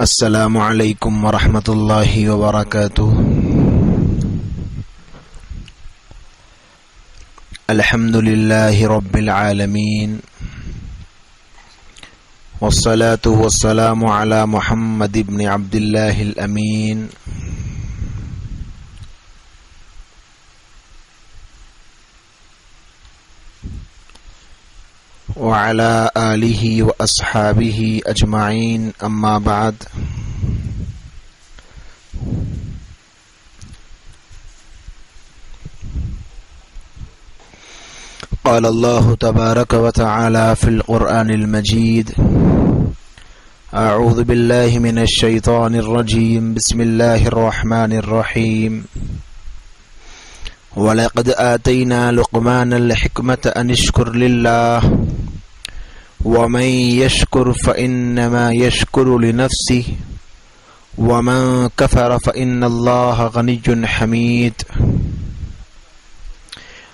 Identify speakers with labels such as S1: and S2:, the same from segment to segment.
S1: السلام علیکم ورحمۃ اللہ وبرکاتہ۔ الحمد للہ رب العالمین، والصلاة والسلام علی محمد بن عبد اللہ الامین۔ وعلى آلہ واصحابہ اجمعین، اما بعد۔ قال اللہ تبارک وتعالی فی القرآن المجید: اعوذ باللہ من الشیطان الرجیم، بسم اللہ الرحمن الرحیم۔ وَلَقَدْ آتَيْنَا لُقْمَانَ الْحِكْمَةَ أَنِ اشْكُرْ لِلَّهِ وَمَنْ يَشْكُرْ فَإِنَّمَا يَشْكُرُ لِنَفْسِهِ وَمَنْ كَفَرَ فَإِنَّ اللَّهَ غَنِيٌّ حَمِيدٌ۔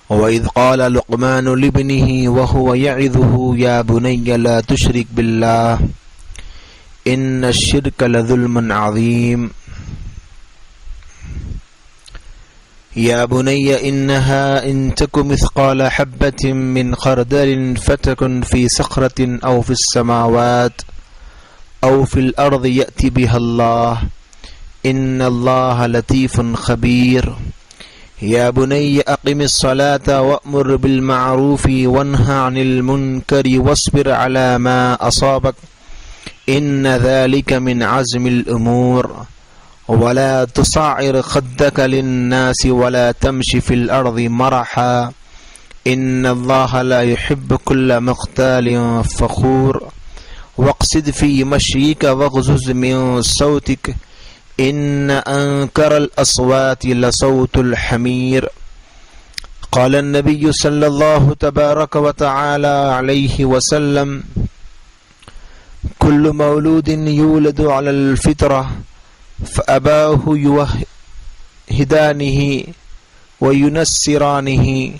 S1: وَإِذْ قَالَ لُقْمَانُ لِابْنِهِ وَهُوَ يَعِظُهُ يَا بُنَيَّ لَا تُشْرِكْ بِاللَّهِ إِنَّ الشِّرْكَ لَظُلْمٌ عَظِيمٌ۔ يا بني إنها إن تك مثقال حبة من خردل فتكن في صخرة أو في السماوات أو في الأرض يأتي بها الله إن الله لطيف خبير۔ يا بني أقم الصلاة وأمر بالمعروف وانهى عن المنكر واصبر على ما أصابك إن ذلك من عزم الأمور۔ ولا تصعر خدك للناس ولا تمش في الأرض مرحا إن الله لا يحب كل مختال فخور۔ واقصد في مشيك واغضض من صوتك إن أنكر الأصوات لصوت الحمير۔ قال النبي صلى الله تبارك وتعالى عليه وسلم: كل مولود يولد على الفطرة فأباه يوهدانه وينصرانه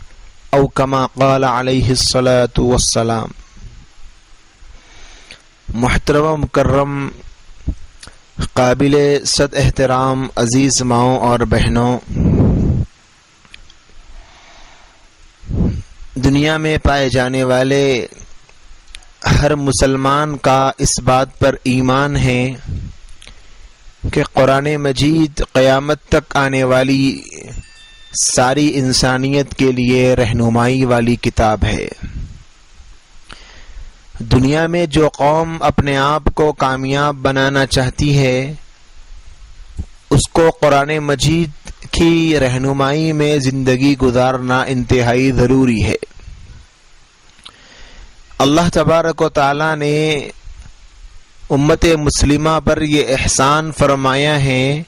S1: أو كما قال عليه الصلاة والسلام۔ محترم و مکرم قابل صد احترام عزیز ماؤں اور بہنوں، دنیا میں پائے جانے والے ہر مسلمان کا اس بات پر ایمان ہے کہ قرآن مجید قیامت تک آنے والی ساری انسانیت کے لیے رہنمائی والی کتاب ہے۔ دنیا میں جو قوم اپنے آپ کو کامیاب بنانا چاہتی ہے، اس کو قرآن مجید کی رہنمائی میں زندگی گزارنا انتہائی ضروری ہے۔ اللہ تبارک و تعالی نے امت مسلمہ پر یہ احسان فرمایا ہے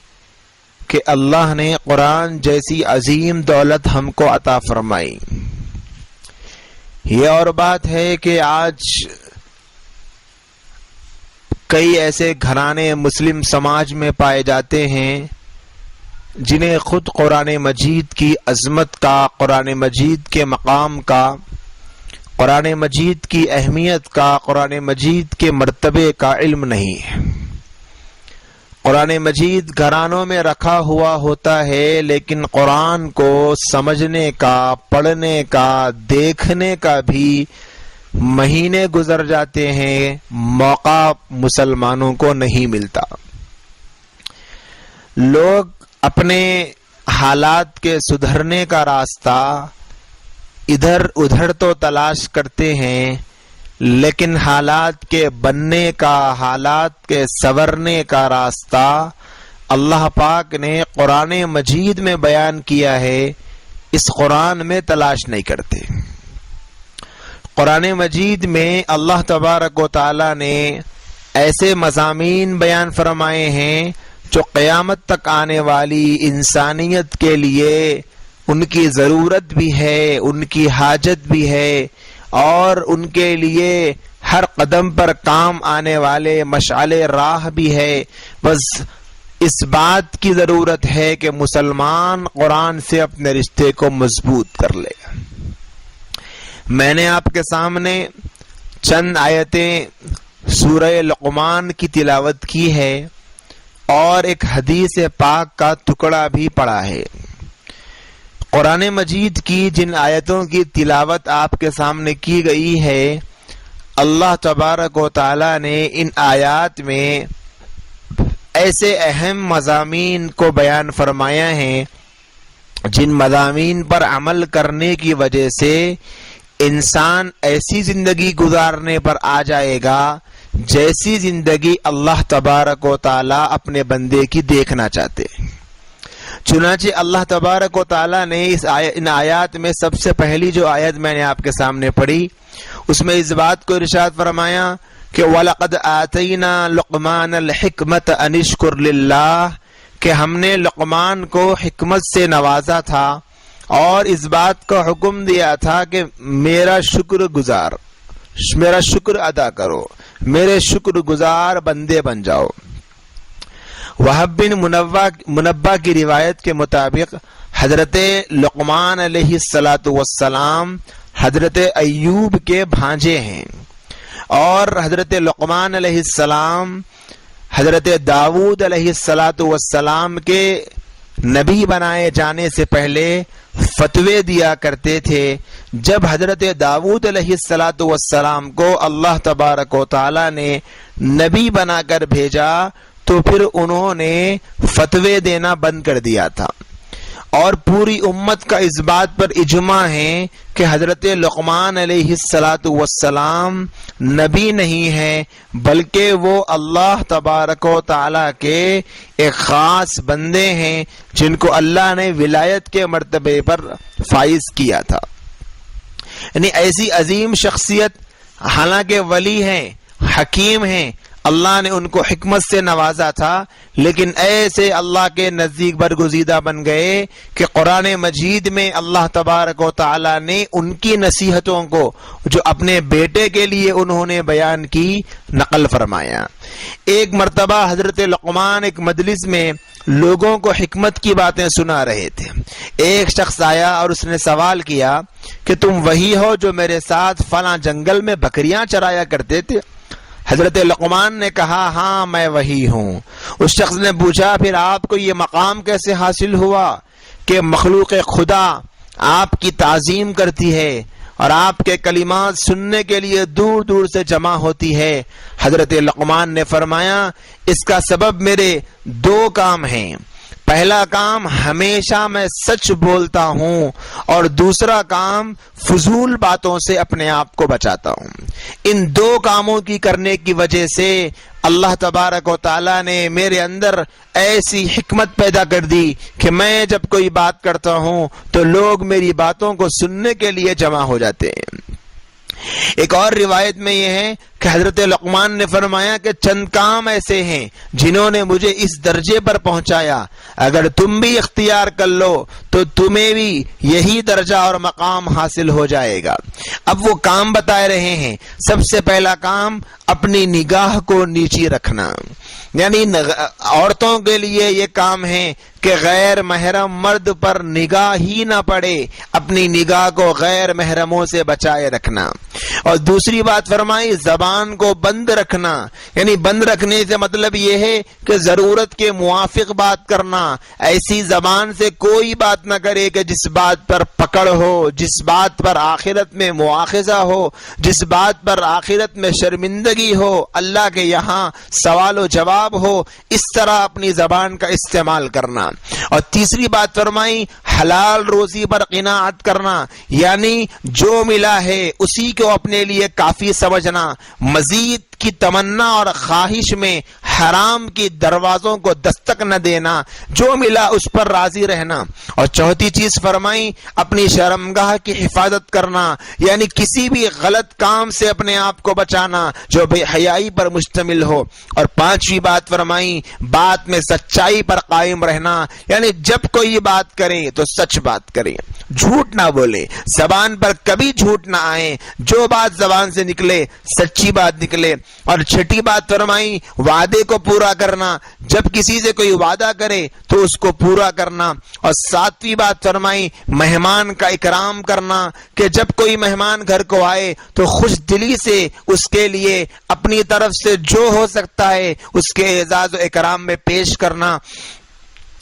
S1: کہ اللہ نے قرآن جیسی عظیم دولت ہم کو عطا فرمائی۔ یہ اور بات ہے کہ آج کئی ایسے گھرانے مسلم سماج میں پائے جاتے ہیں جنہیں خود قرآن مجید کی عظمت کا، قرآن مجید کے مقام کا، قرآن مجید کی اہمیت کا، قرآن مجید کے مرتبے کا علم نہیں ہے۔ قرآن مجید گھرانوں میں رکھا ہوا ہوتا ہے، لیکن قرآن کو سمجھنے کا، پڑھنے کا، دیکھنے کا بھی مہینے گزر جاتے ہیں، موقع مسلمانوں کو نہیں ملتا۔ لوگ اپنے حالات کے سدھرنے کا راستہ ادھر ادھر تو تلاش کرتے ہیں، لیکن حالات کے بننے کا، حالات کے سنورنے کا راستہ اللہ پاک نے قرآن مجید میں بیان کیا ہے، اس قرآن میں تلاش نہیں کرتے۔ قرآن مجید میں اللہ تبارک و تعالی نے ایسے مضامین بیان فرمائے ہیں جو قیامت تک آنے والی انسانیت کے لیے ان کی ضرورت بھی ہے، ان کی حاجت بھی ہے، اور ان کے لیے ہر قدم پر کام آنے والے مشعل راہ بھی ہے۔ بس اس بات کی ضرورت ہے کہ مسلمان قرآن سے اپنے رشتے کو مضبوط کر لے۔ میں نے آپ کے سامنے چند آیتیں سورہ لقمان کی تلاوت کی ہے اور ایک حدیث پاک کا ٹکڑا بھی پڑھا ہے۔ قرآن مجید کی جن آیتوں کی تلاوت آپ کے سامنے کی گئی ہے، اللہ تبارک و تعالی نے ان آیات میں ایسے اہم مضامین کو بیان فرمایا ہے جن مضامین پر عمل کرنے کی وجہ سے انسان ایسی زندگی گزارنے پر آ جائے گا جیسی زندگی اللہ تبارک و تعالی اپنے بندے کی دیکھنا چاہتے ہیں۔ چنانچہ اللہ تبارک و تعالی نے ان آیات میں سب سے پہلی جو آیت میں نے آپ کے سامنے پڑھی، اس میں اس بات کو ارشاد فرمایا کہ وَلَقَدْ آتَيْنَا لُقْمَانَ الْحِكْمَةَ أَنِ اشْكُرْ لِلَّهِ، کہ ہم نے لقمان کو حکمت سے نوازا تھا اور اس بات کا حکم دیا تھا کہ میرا شکر ادا کرو، میرے شکر گزار بندے بن جاؤ۔ وہب بن منبہ کی روایت کے مطابق حضرت لقمان علیہ السلام حضرت ایوب کے بھانجے ہیں، اور حضرت لقمان علیہ السلام حضرت داؤد علیہ السلام کے نبی بنائے جانے سے پہلے فتوے دیا کرتے تھے۔ جب حضرت داؤد علیہ السلام کو اللہ تبارک و تعالی نے نبی بنا کر بھیجا تو پھر انہوں نے فتوے دینا بند کر دیا تھا، اور پوری امت کا اس بات پر اجماع ہے کہ حضرت لقمان علیہ السلام نبی نہیں ہے، بلکہ وہ اللہ تبارک و تعالی کے ایک خاص بندے ہیں جن کو اللہ نے ولایت کے مرتبے پر فائز کیا تھا۔ یعنی ایسی عظیم شخصیت، حالانکہ ولی ہیں، حکیم ہیں، اللہ نے ان کو حکمت سے نوازا تھا، لیکن ایسے اللہ کے نزدیک برگزیدہ بن گئے کہ قرآن مجید میں اللہ تبارک و تعالی نے ان کی نصیحتوں کو جو اپنے بیٹے کے لیے انہوں نے بیان کی نقل فرمایا۔ ایک مرتبہ حضرت لقمان ایک مجلس میں لوگوں کو حکمت کی باتیں سنا رہے تھے۔ ایک شخص آیا اور اس نے سوال کیا کہ تم وہی ہو جو میرے ساتھ فلاں جنگل میں بکریاں چرایا کرتے تھے؟ حضرت لقمان نے کہا ہاں میں وہی ہوں۔ اس شخص نے پوچھا پھر آپ کو یہ مقام کیسے حاصل ہوا کہ مخلوق خدا آپ کی تعظیم کرتی ہے اور آپ کے کلمات سننے کے لیے دور دور سے جمع ہوتی ہے؟ حضرت لقمان نے فرمایا اس کا سبب میرے دو کام ہیں۔ پہلا کام ہمیشہ میں سچ بولتا ہوں، اور دوسرا کام فضول باتوں سے اپنے آپ کو بچاتا ہوں۔ ان دو کاموں کی کرنے کی وجہ سے اللہ تبارک و تعالی نے میرے اندر ایسی حکمت پیدا کر دی کہ میں جب کوئی بات کرتا ہوں تو لوگ میری باتوں کو سننے کے لیے جمع ہو جاتے ہیں۔ ایک اور روایت میں یہ ہے کہ حضرت لقمان نے فرمایا کہ چند کام ایسے ہیں جنہوں نے مجھے اس درجے پر پہنچایا، اگر تم بھی اختیار کر لو تو تمہیں بھی یہی درجہ اور مقام حاصل ہو جائے گا۔ اب وہ کام بتائے رہے ہیں۔ سب سے پہلا کام اپنی نگاہ کو نیچی رکھنا، یعنی عورتوں کے لیے یہ کام ہے کہ غیر محرم مرد پر نگاہ ہی نہ پڑے، اپنی نگاہ کو غیر محرموں سے بچائے رکھنا۔ اور دوسری بات فرمائی زبان کو بند رکھنا، یعنی بند رکھنے سے مطلب یہ ہے کہ ضرورت کے موافق بات کرنا، ایسی زبان سے کوئی بات نہ کرے کہ جس بات پر پکڑ ہو، جس بات پر آخرت میں مواخذہ ہو، جس بات پر آخرت میں شرمندگی ہو، اللہ کے یہاں سوال و جواب ہو، اس طرح اپنی زبان کا استعمال کرنا۔ اور تیسری بات فرمائی حلال روزی پر قناعت کرنا، یعنی جو ملا ہے اسی کو اپنے لیے کافی سمجھنا، مزید کی تمنا اور خواہش میں حرام کی دروازوں کو دستک نہ دینا، جو ملا اس پر راضی رہنا۔ اور چوتھی چیز فرمائی اپنی شرمگاہ کی حفاظت کرنا، یعنی کسی بھی غلط کام سے اپنے آپ کو بچانا جو بے حیائی پر مشتمل ہو۔ اور پانچویں بات فرمائی بات میں سچائی پر قائم رہنا، یعنی جب کوئی بات کرے تو سچ بات کرے، جھوٹ نہ بولے، زبان پر کبھی جھوٹ نہ آئے، جو بات زبان سے نکلے سچی بات نکلے۔ اور چھٹی بات فرمائی وعدے کو پورا کرنا، جب کسی سے کوئی وعدہ کرے تو اس کو پورا کرنا، اور ساتویں بات فرمائی مہمان کا اکرام کرنا، کہ جب کوئی مہمان گھر کو آئے تو خوش دلی سے اس کے لیے اپنی طرف سے جو ہو سکتا ہے اس کے اعزاز و اکرام میں پیش کرنا۔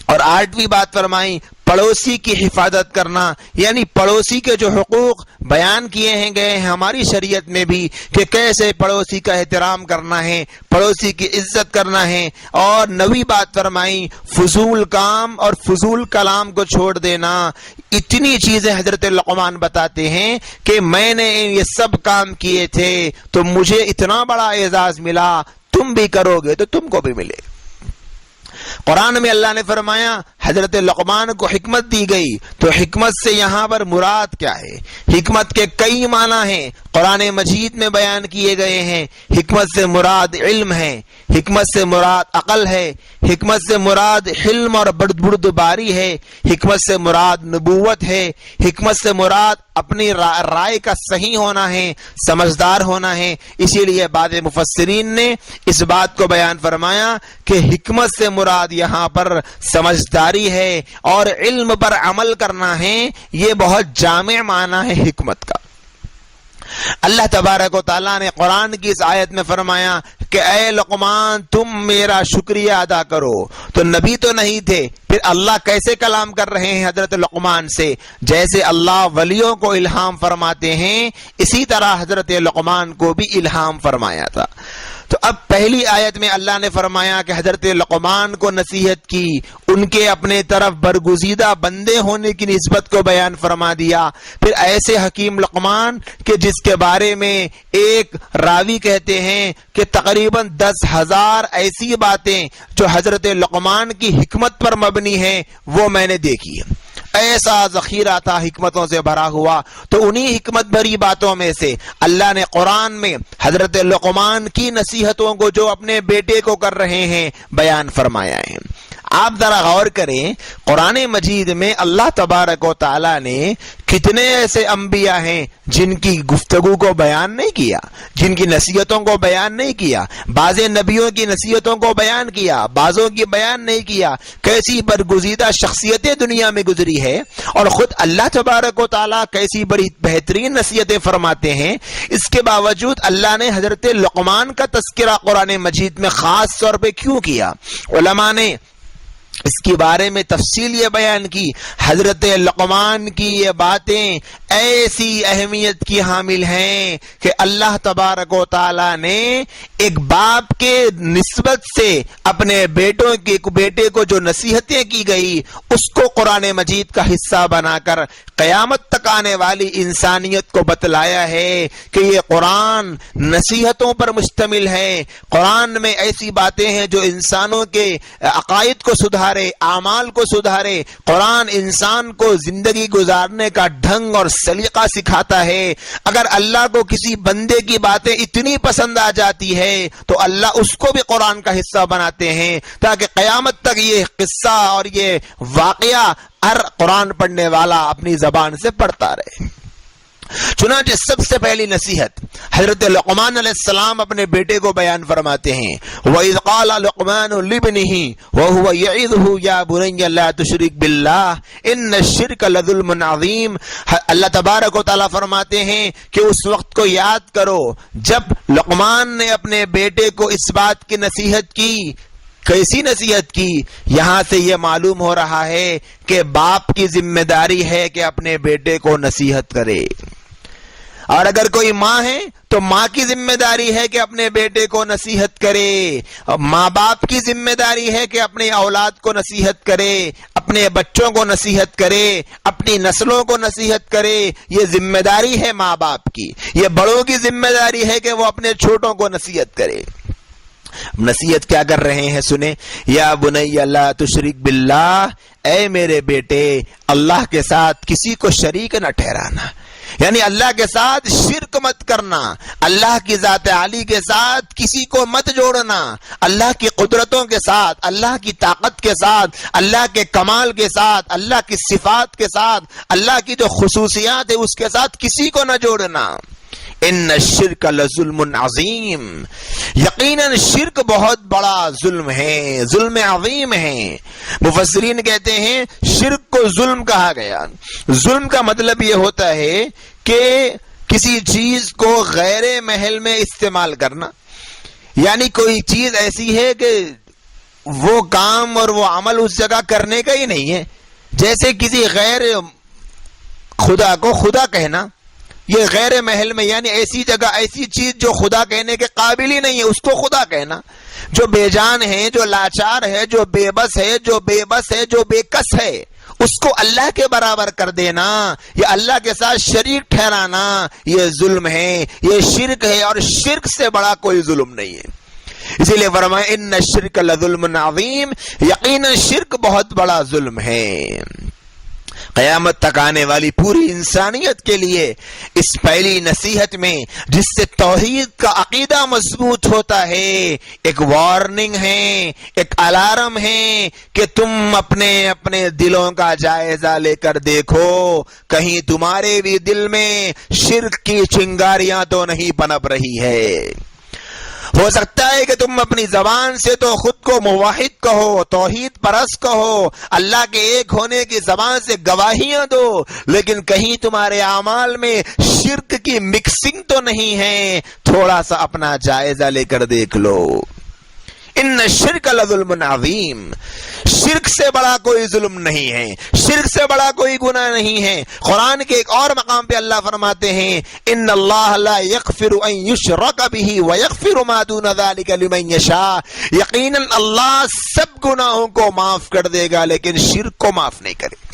S1: اور آٹھویں بات فرمائی پڑوسی کی حفاظت کرنا، یعنی پڑوسی کے جو حقوق بیان کیے ہیں گئے ہیں ہماری شریعت میں بھی کہ کیسے پڑوسی کا احترام کرنا ہے، پڑوسی کی عزت کرنا ہے۔ اور نویں بات فرمائی فضول کام اور فضول کلام کو چھوڑ دینا۔ اتنی چیزیں حضرت لقمان بتاتے ہیں کہ میں نے یہ سب کام کیے تھے تو مجھے اتنا بڑا اعزاز ملا، تم بھی کرو گے تو تم کو بھی ملے گا۔ قرآن میں اللہ نے فرمایا حضرت لقمان کو حکمت دی گئی، تو حکمت سے یہاں پر مراد کیا ہے؟ حکمت کے کئی معنی ہیں، قرآن مجید میں بیان کیے گئے ہیں۔ حکمت سے مراد علم ہے، حکمت سے مراد عقل ہے، حکمت سے مراد حلم اور بردباری ہے، حکمت سے مراد نبوت ہے، حکمت سے مراد اپنی رائے کا صحیح ہونا ہے، سمجھدار ہونا ہے۔ اسی لیے بعض مفسرین نے اس بات کو بیان فرمایا کہ حکمت سے مراد یہاں پر سمجھداری ہے اور علم پر عمل کرنا ہے۔ یہ بہت جامع معنی ہے حکمت کا۔ اللہ تبارک و تعالیٰ نے قرآن کی اس آیت میں فرمایا کہ اے لقمان تم میرا شکریہ ادا کرو، تو نبی تو نہیں تھے، پھر اللہ کیسے کلام کر رہے ہیں حضرت لقمان سے؟ جیسے اللہ ولیوں کو الہام فرماتے ہیں اسی طرح حضرت لقمان کو بھی الہام فرمایا تھا۔ تو اب پہلی آیت میں اللہ نے فرمایا کہ حضرت لقمان کو نصیحت کی، ان کے اپنے طرف برگزیدہ بندے ہونے کی نسبت کو بیان فرما دیا۔ پھر ایسے حکیم لقمان کہ جس کے بارے میں ایک راوی کہتے ہیں کہ تقریباً 10,000 ایسی باتیں جو حضرت لقمان کی حکمت پر مبنی ہیں وہ میں نے دیکھی ہے۔ ایسا ذخیرہ تھا حکمتوں سے بھرا ہوا۔ تو انہی حکمت بھری باتوں میں سے اللہ نے قرآن میں حضرت لقمان کی نصیحتوں کو جو اپنے بیٹے کو کر رہے ہیں بیان فرمایا ہے۔ آپ ذرا غور کریں، قرآن مجید میں اللہ تبارک و تعالی نے کتنے ایسے انبیاء ہیں جن کی گفتگو کو بیان نہیں کیا، جن کی نصیحتوں کو بیان نہیں کیا۔ بعض نبیوں کی نصیحتوں کو بیان کیا، بعضوں کی بیان نہیں کیا۔ کیسی برگزیدہ شخصیتیں دنیا میں گزری ہے، اور خود اللہ تبارک و تعالیٰ کیسی بڑی بہترین نصیحتیں فرماتے ہیں۔ اس کے باوجود اللہ نے حضرت لقمان کا تذکرہ قرآن مجید میں خاص طور پہ کیوں کیا؟ علماء نے اس کے بارے میں تفصیل یہ بیان کی، حضرت لقمان کی یہ باتیں ایسی اہمیت کی حامل ہیں کہ اللہ تبارک و تعالی نے ایک باپ کے نسبت سے اپنے بیٹے کو جو نصیحتیں کی گئی اس کو قرآن مجید کا حصہ بنا کر قیامت تک آنے والی انسانیت کو بتلایا ہے کہ یہ قرآن نصیحتوں پر مشتمل ہے۔ قرآن میں ایسی باتیں ہیں جو انسانوں کے عقائد کو سدھارے، اعمال کو سدھارے۔ قرآن انسان کو زندگی گزارنے کا ڈھنگ اور سلیقہ سکھاتا ہے۔ اگر اللہ کو کسی بندے کی باتیں اتنی پسند آ جاتی ہے تو اللہ اس کو بھی قرآن کا حصہ بناتے ہیں تاکہ قیامت تک یہ قصہ اور یہ واقعہ ہر قرآن پڑھنے والا اپنی زبان سے پڑھتا رہے۔ چنانچہ سب سے پہلی نصیحت حضرت لقمان علیہ السلام اپنے بیٹے کو بیان فرماتے ہیں، وَإِذْ قَالَ لُقْمَانُ لِابْنِهِ وَهُوَ يَعِظُهُ يَا بُنَيَّ لَا تُشْرِكْ بِاللَّهِ إِنَّ الشِّرْكَ لَظُلْمٌ عَظِيمٌ۔ اللہ تبارک و تعالیٰ فرماتے ہیں کہ اس وقت کو یاد کرو جب لقمان نے اپنے بیٹے کو اس بات کی نصیحت کی۔ کیسی نصیحت کی؟ یہاں سے یہ معلوم ہو رہا ہے کہ باپ کی ذمہ داری ہے کہ اپنے بیٹے کو نصیحت کرے، اور اگر کوئی ماں ہے تو ماں کی ذمہ داری ہے کہ اپنے بیٹے کو نصیحت کرے، اور ماں باپ کی ذمہ داری ہے کہ اپنی اولاد کو نصیحت کرے، اپنے بچوں کو نصیحت کرے، اپنی نسلوں کو نصیحت کرے۔ یہ ذمہ داری ہے ماں باپ کی۔ یہ بڑوں کی ذمہ داری ہے کہ وہ اپنے چھوٹوں کو نصیحت کرے۔ نصیحت کیا کر رہے ہیں سنیں، یا بنی لا تشرک باللہ، اے میرے بیٹے اللہ کے ساتھ کسی کو شریک نہ ٹھہرانا، یعنی اللہ کے ساتھ شرک مت کرنا، اللہ کی ذات عالی کے ساتھ کسی کو مت جوڑنا، اللہ کی قدرتوں کے ساتھ، اللہ کی طاقت کے ساتھ، اللہ کے کمال کے ساتھ، اللہ کی صفات کے ساتھ، اللہ کی جو خصوصیات ہے اس کے ساتھ کسی کو نہ جوڑنا۔ ان الشرک لظلم عظیم، یقیناً شرک بہت بڑا ظلم ہے، ظلم عظیم ہے۔ مفسرین کہتے ہیں شرک کو ظلم کہا گیا۔ ظلم کا مطلب یہ ہوتا ہے کہ کسی چیز کو غیر محل میں استعمال کرنا، یعنی کوئی چیز ایسی ہے کہ وہ کام اور وہ عمل اس جگہ کرنے کا ہی نہیں ہے، جیسے کسی غیر خدا کو خدا کہنا، یہ غیر محل میں، یعنی ایسی جگہ ایسی چیز جو خدا کہنے کے قابل ہی نہیں ہے اس کو خدا کہنا، جو بے جان ہے، جو لاچار ہے، جو بے بس ہے، جو بے بس ہے، جو بے کس ہے، اس کو اللہ کے برابر کر دینا یا اللہ کے ساتھ شریک ٹھہرانا، یہ ظلم ہے، یہ شرک ہے، اور شرک سے بڑا کوئی ظلم نہیں ہے۔ اسی لیے فرمایا ان الشرک لظلم عظیم، یقیناً شرک بہت بڑا ظلم ہے۔ قیامت تک آنے والی پوری انسانیت کے لیے اس پہلی نصیحت میں، جس سے توحید کا عقیدہ مضبوط ہوتا ہے، ایک وارننگ ہے، ایک الارم ہے کہ تم اپنے دلوں کا جائزہ لے کر دیکھو، کہیں تمہارے بھی دل میں شرک کی چنگاریاں تو نہیں پنپ رہی ہے۔ ہو سکتا ہے کہ تم اپنی زبان سے تو خود کو موحد کہو، توحید پرست کہو، اللہ کے ایک ہونے کی زبان سے گواہیاں دو، لیکن کہیں تمہارے اعمال میں شرک کی مکسنگ تو نہیں ہے، تھوڑا سا اپنا جائزہ لے کر دیکھ لو۔ ان الشرک لظلم عظیم، شرک سے بڑا کوئی ظلم نہیں ہے، شرک سے بڑا کوئی گناہ نہیں ہے۔ قرآن کے ایک اور مقام پہ اللہ فرماتے ہیں ان اللہ لا یغفر ان یشرک بہ ویغفر ما دون ذلک لمن یشاء، یقیناً اللہ سب گناہوں کو معاف کر دے گا لیکن شرک کو معاف نہیں کرے گا۔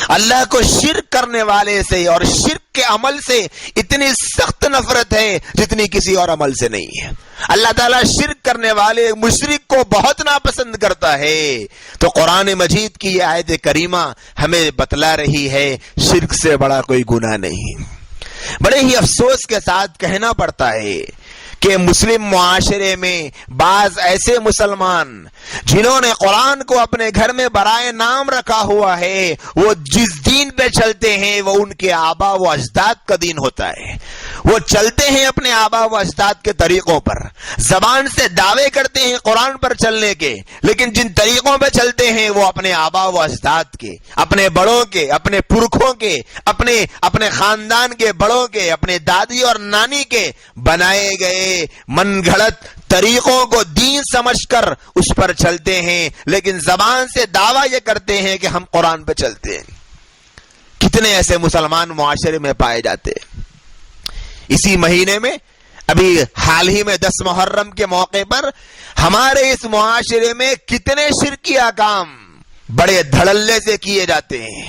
S1: اللہ کو شرک کرنے والے سے اور شرک کے عمل سے اتنی سخت نفرت ہے جتنی کسی اور عمل سے نہیں ہے۔ اللہ تعالیٰ شرک کرنے والے مشرک کو بہت ناپسند کرتا ہے۔ تو قرآن مجید کی یہ آیت کریمہ ہمیں بتلا رہی ہے شرک سے بڑا کوئی گناہ نہیں۔ بڑے ہی افسوس کے ساتھ کہنا پڑتا ہے کہ مسلم معاشرے میں بعض ایسے مسلمان جنہوں نے قرآن کو اپنے گھر میں برائے نام رکھا ہوا ہے، وہ جس دین پہ چلتے ہیں وہ ان کے آبا و اجداد کا دین ہوتا ہے، وہ چلتے ہیں اپنے آبا و اجداد کے طریقوں پر، زبان سے دعوے کرتے ہیں قرآن پر چلنے کے، لیکن جن طریقوں پہ چلتے ہیں وہ اپنے آبا و اجداد کے، اپنے بڑوں کے، اپنے پرکھوں کے، اپنے خاندان کے بڑوں کے، اپنے دادی اور نانی کے بنائے گئے من گھڑت طریقوں کو دین سمجھ کر اس پر چلتے ہیں، لیکن زبان سے دعویٰ یہ کرتے ہیں کہ ہم قرآن پہ چلتے ہیں۔ کتنے ایسے مسلمان معاشرے میں پائے جاتے ہیں۔ اسی مہینے میں ابھی حال ہی میں 10 محرم کے موقع پر ہمارے اس معاشرے میں کتنے شرکیہ کام بڑے دھڑلے سے کیے جاتے ہیں،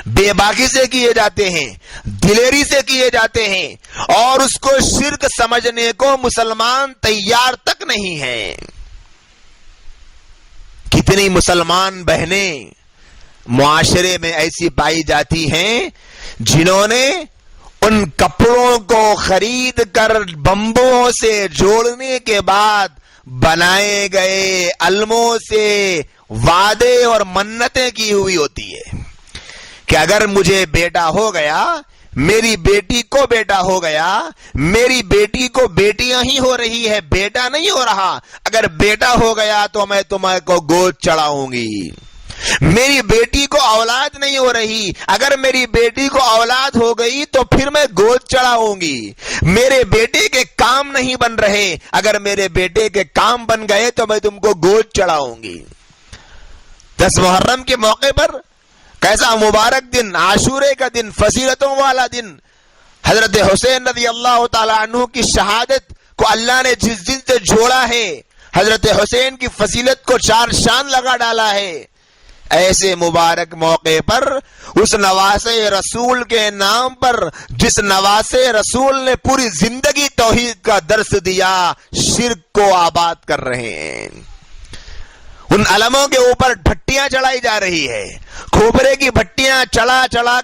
S1: بے باکی سے کیے جاتے ہیں، دلیری سے کیے جاتے ہیں، اور اس کو شرک سمجھنے کو مسلمان تیار تک نہیں ہے۔ کتنی مسلمان بہنیں معاشرے میں ایسی پائی جاتی ہیں جنہوں نے ان کپڑوں کو خرید کر بمبوں سے جوڑنے کے بعد بنائے گئے علموں سے وعدے اور منتیں کی ہوئی ہوتی ہے کہ اگر مجھے بیٹا ہو گیا، میری بیٹی کو بیٹا ہو گیا، میری بیٹی کو بیٹیاں ہی ہو رہی ہے، بیٹا نہیں ہو رہا، اگر بیٹا ہو گیا تو میں تمہیں کو گود چڑھاؤں گی، میری بیٹی کو اولاد نہیں ہو رہی، اگر میری بیٹی کو اولاد ہو گئی تو پھر میں گود چڑھاؤں گی، میرے بیٹے کے کام نہیں بن رہے، اگر میرے بیٹے کے کام بن گئے تو میں تم کو گود چڑھاؤں گی۔ 10 محرم کے موقع پر کیسا مبارک دن، عاشورے کا دن، فضیلتوں والا دن، حضرت حسین رضی اللہ تعالی عنہ کی شہادت کو اللہ نے جس دن سے جوڑا ہے، حضرت حسین کی فضیلت کو 4 شان لگا ڈالا ہے، ایسے مبارک موقع پر اس نواسے رسول کے نام پر جس نواسے رسول نے پوری زندگی توحید کا درس دیا، شرک کو آباد کر رہے ہیں۔ ان علموں کے اوپر بھٹیاں چڑھائی جا رہی ہے، کھوپرے کی بھٹیاں چڑھا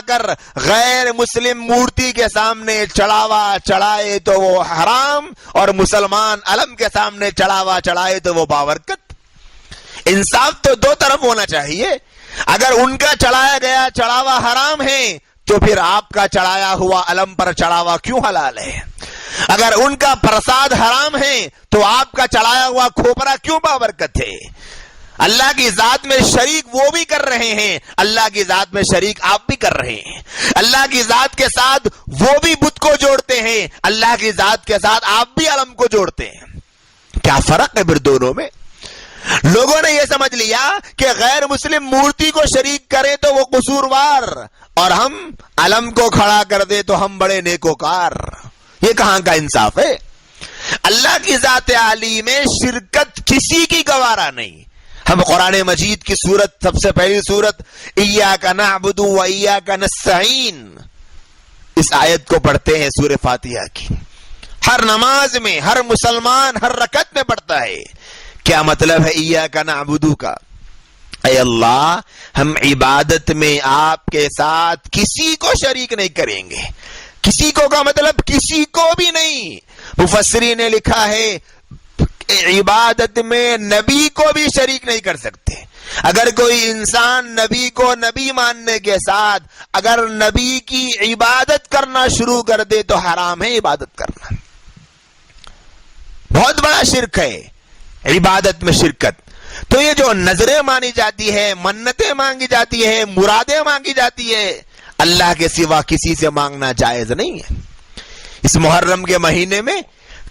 S1: کر غیر مسلم مورتی کے سامنے چڑھاوا چڑھائے تو وہ حرام، اور مسلمان علم کے سامنے چڑھاوا چڑھائے تو وہ بابرکت۔ انصاف تو 2 طرف ہونا چاہیے، اگر ان کا چڑھایا گیا چڑھاوا حرام ہے تو پھر آپ کا چڑھایا ہوا علم پر چڑھاوا کیوں حلال ہے؟ اگر ان کا پرساد حرام ہے تو آپ کا چڑھایا ہوا کھوپرا کیوں بابرکت ہے؟ اللہ کی ذات میں شریک وہ بھی کر رہے ہیں، اللہ کی ذات میں شریک آپ بھی کر رہے ہیں۔ اللہ کی ذات کے ساتھ وہ بھی بت کو جوڑتے ہیں، اللہ کی ذات کے ساتھ آپ بھی علم کو جوڑتے ہیں۔ کیا فرق ہے پھر دونوں میں؟ لوگوں نے یہ سمجھ لیا کہ غیر مسلم مورتی کو شریک کرے تو وہ قصوروار، اور ہم علم کو کھڑا کر دے تو ہم بڑے نیکوکار۔ یہ کہاں کا انصاف ہے؟ اللہ کی ذات عالی میں شرکت کسی کی گوارا نہیں۔ ہم قرآن مجید کی سورت، سب سے پہلی سورت ایاک نعبد و ایاک نستعین، اس آیت کو پڑھتے ہیں سورہ فاتحہ کی۔ ہر نماز میں ہر مسلمان ہر رکعت میں پڑھتا ہے۔ کیا مطلب ہے ایاک نعبد کا؟ اے اللہ، ہم عبادت میں آپ کے ساتھ کسی کو شریک نہیں کریں گے۔ کسی کو کا مطلب کسی کو بھی نہیں۔ مفسرین نے لکھا ہے عبادت میں نبی کو بھی شریک نہیں کر سکتے۔ اگر کوئی انسان نبی کو نبی ماننے کے ساتھ اگر نبی کی عبادت کرنا شروع کر دے تو حرام ہے عبادت کرنا۔ بہت بڑا شرک ہے عبادت میں شرکت۔ تو یہ جو نظریں مانی جاتی ہے، منتیں مانگی جاتی ہے، مرادیں مانگی جاتی ہے، اللہ کے سوا کسی سے مانگنا جائز نہیں ہے۔ اس محرم کے مہینے میں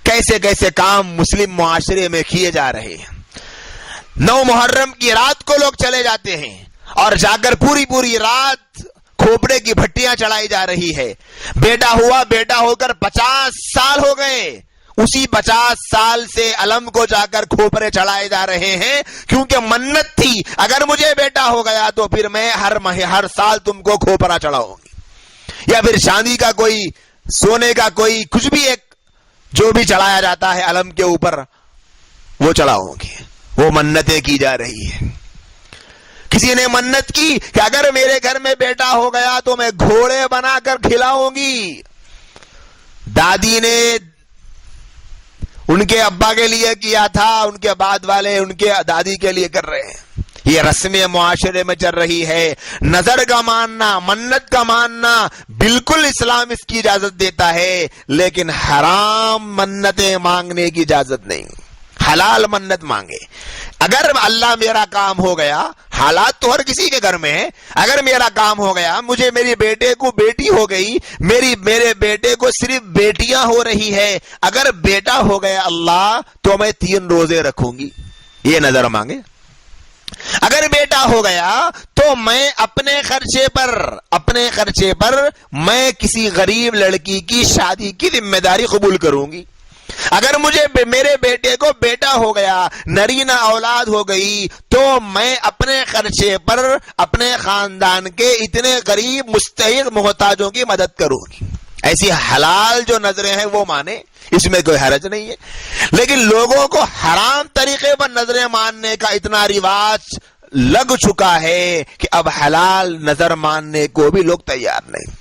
S1: کیسے کیسے کام مسلم معاشرے میں کیے جا رہے ہیں۔ 9 محرم کی رات کو لوگ چلے جاتے ہیں اور جا کر پوری رات کھوپڑے کی بھٹیاں چڑھائی جا رہی ہے۔ بیٹا ہو کر 50 سال ہو گئے، اسی 50 سال سے علم کو جا کر کھوپڑے چڑھائے جا رہے ہیں، کیونکہ منت تھی اگر مجھے بیٹا ہو گیا تو پھر میں ہر سال تم کو کھوپڑا چڑھاؤں گی، یا پھر چاندی کا کوئی، سونے کا کوئی، کچھ بھی ایک جو بھی چڑھایا جاتا ہے علم کے اوپر وہ چڑھاؤں گی۔ وہ منتیں کی جا رہی ہے۔ کسی نے منت کی کہ اگر میرے گھر میں بیٹا ہو گیا تو میں گھوڑے بنا کر کھلاؤں گی۔ دادی نے ان کے ابا کے لیے کیا تھا، ان کے بعد والے ان کے دادی کے لیے کر رہے ہیں۔ یہ رسمیں معاشرے میں چل رہی ہے۔ نظر کا ماننا، منت کا ماننا، بالکل اسلام اس کی اجازت دیتا ہے، لیکن حرام منتیں مانگنے کی اجازت نہیں۔ حلال منت مانگے۔ اگر اللہ میرا کام ہو گیا، حالات تو ہر کسی کے گھر میں ہے، اگر میرا کام ہو گیا، مجھے میرے بیٹے کو بیٹی ہو گئی، میرے بیٹے کو صرف بیٹیاں ہو رہی ہے، اگر بیٹا ہو گیا اللہ تو میں 3 روزے رکھوں گی، یہ نظر مانگے۔ اگر بیٹا ہو گیا تو میں اپنے خرچے پر میں کسی غریب لڑکی کی شادی کی ذمہ داری قبول کروں گی۔ اگر مجھے میرے بیٹے کو بیٹا ہو گیا، نرینہ اولاد ہو گئی، تو میں اپنے خرچے پر اپنے خاندان کے اتنے غریب مستحق محتاجوں کی مدد کروں گی۔ ایسی حلال جو نظریں ہیں وہ مانے، اس میں کوئی حرج نہیں ہے۔ لیکن لوگوں کو حرام طریقے پر نظریں ماننے کا اتنا رواج لگ چکا ہے کہ اب حلال نظر ماننے کو بھی لوگ تیار نہیں۔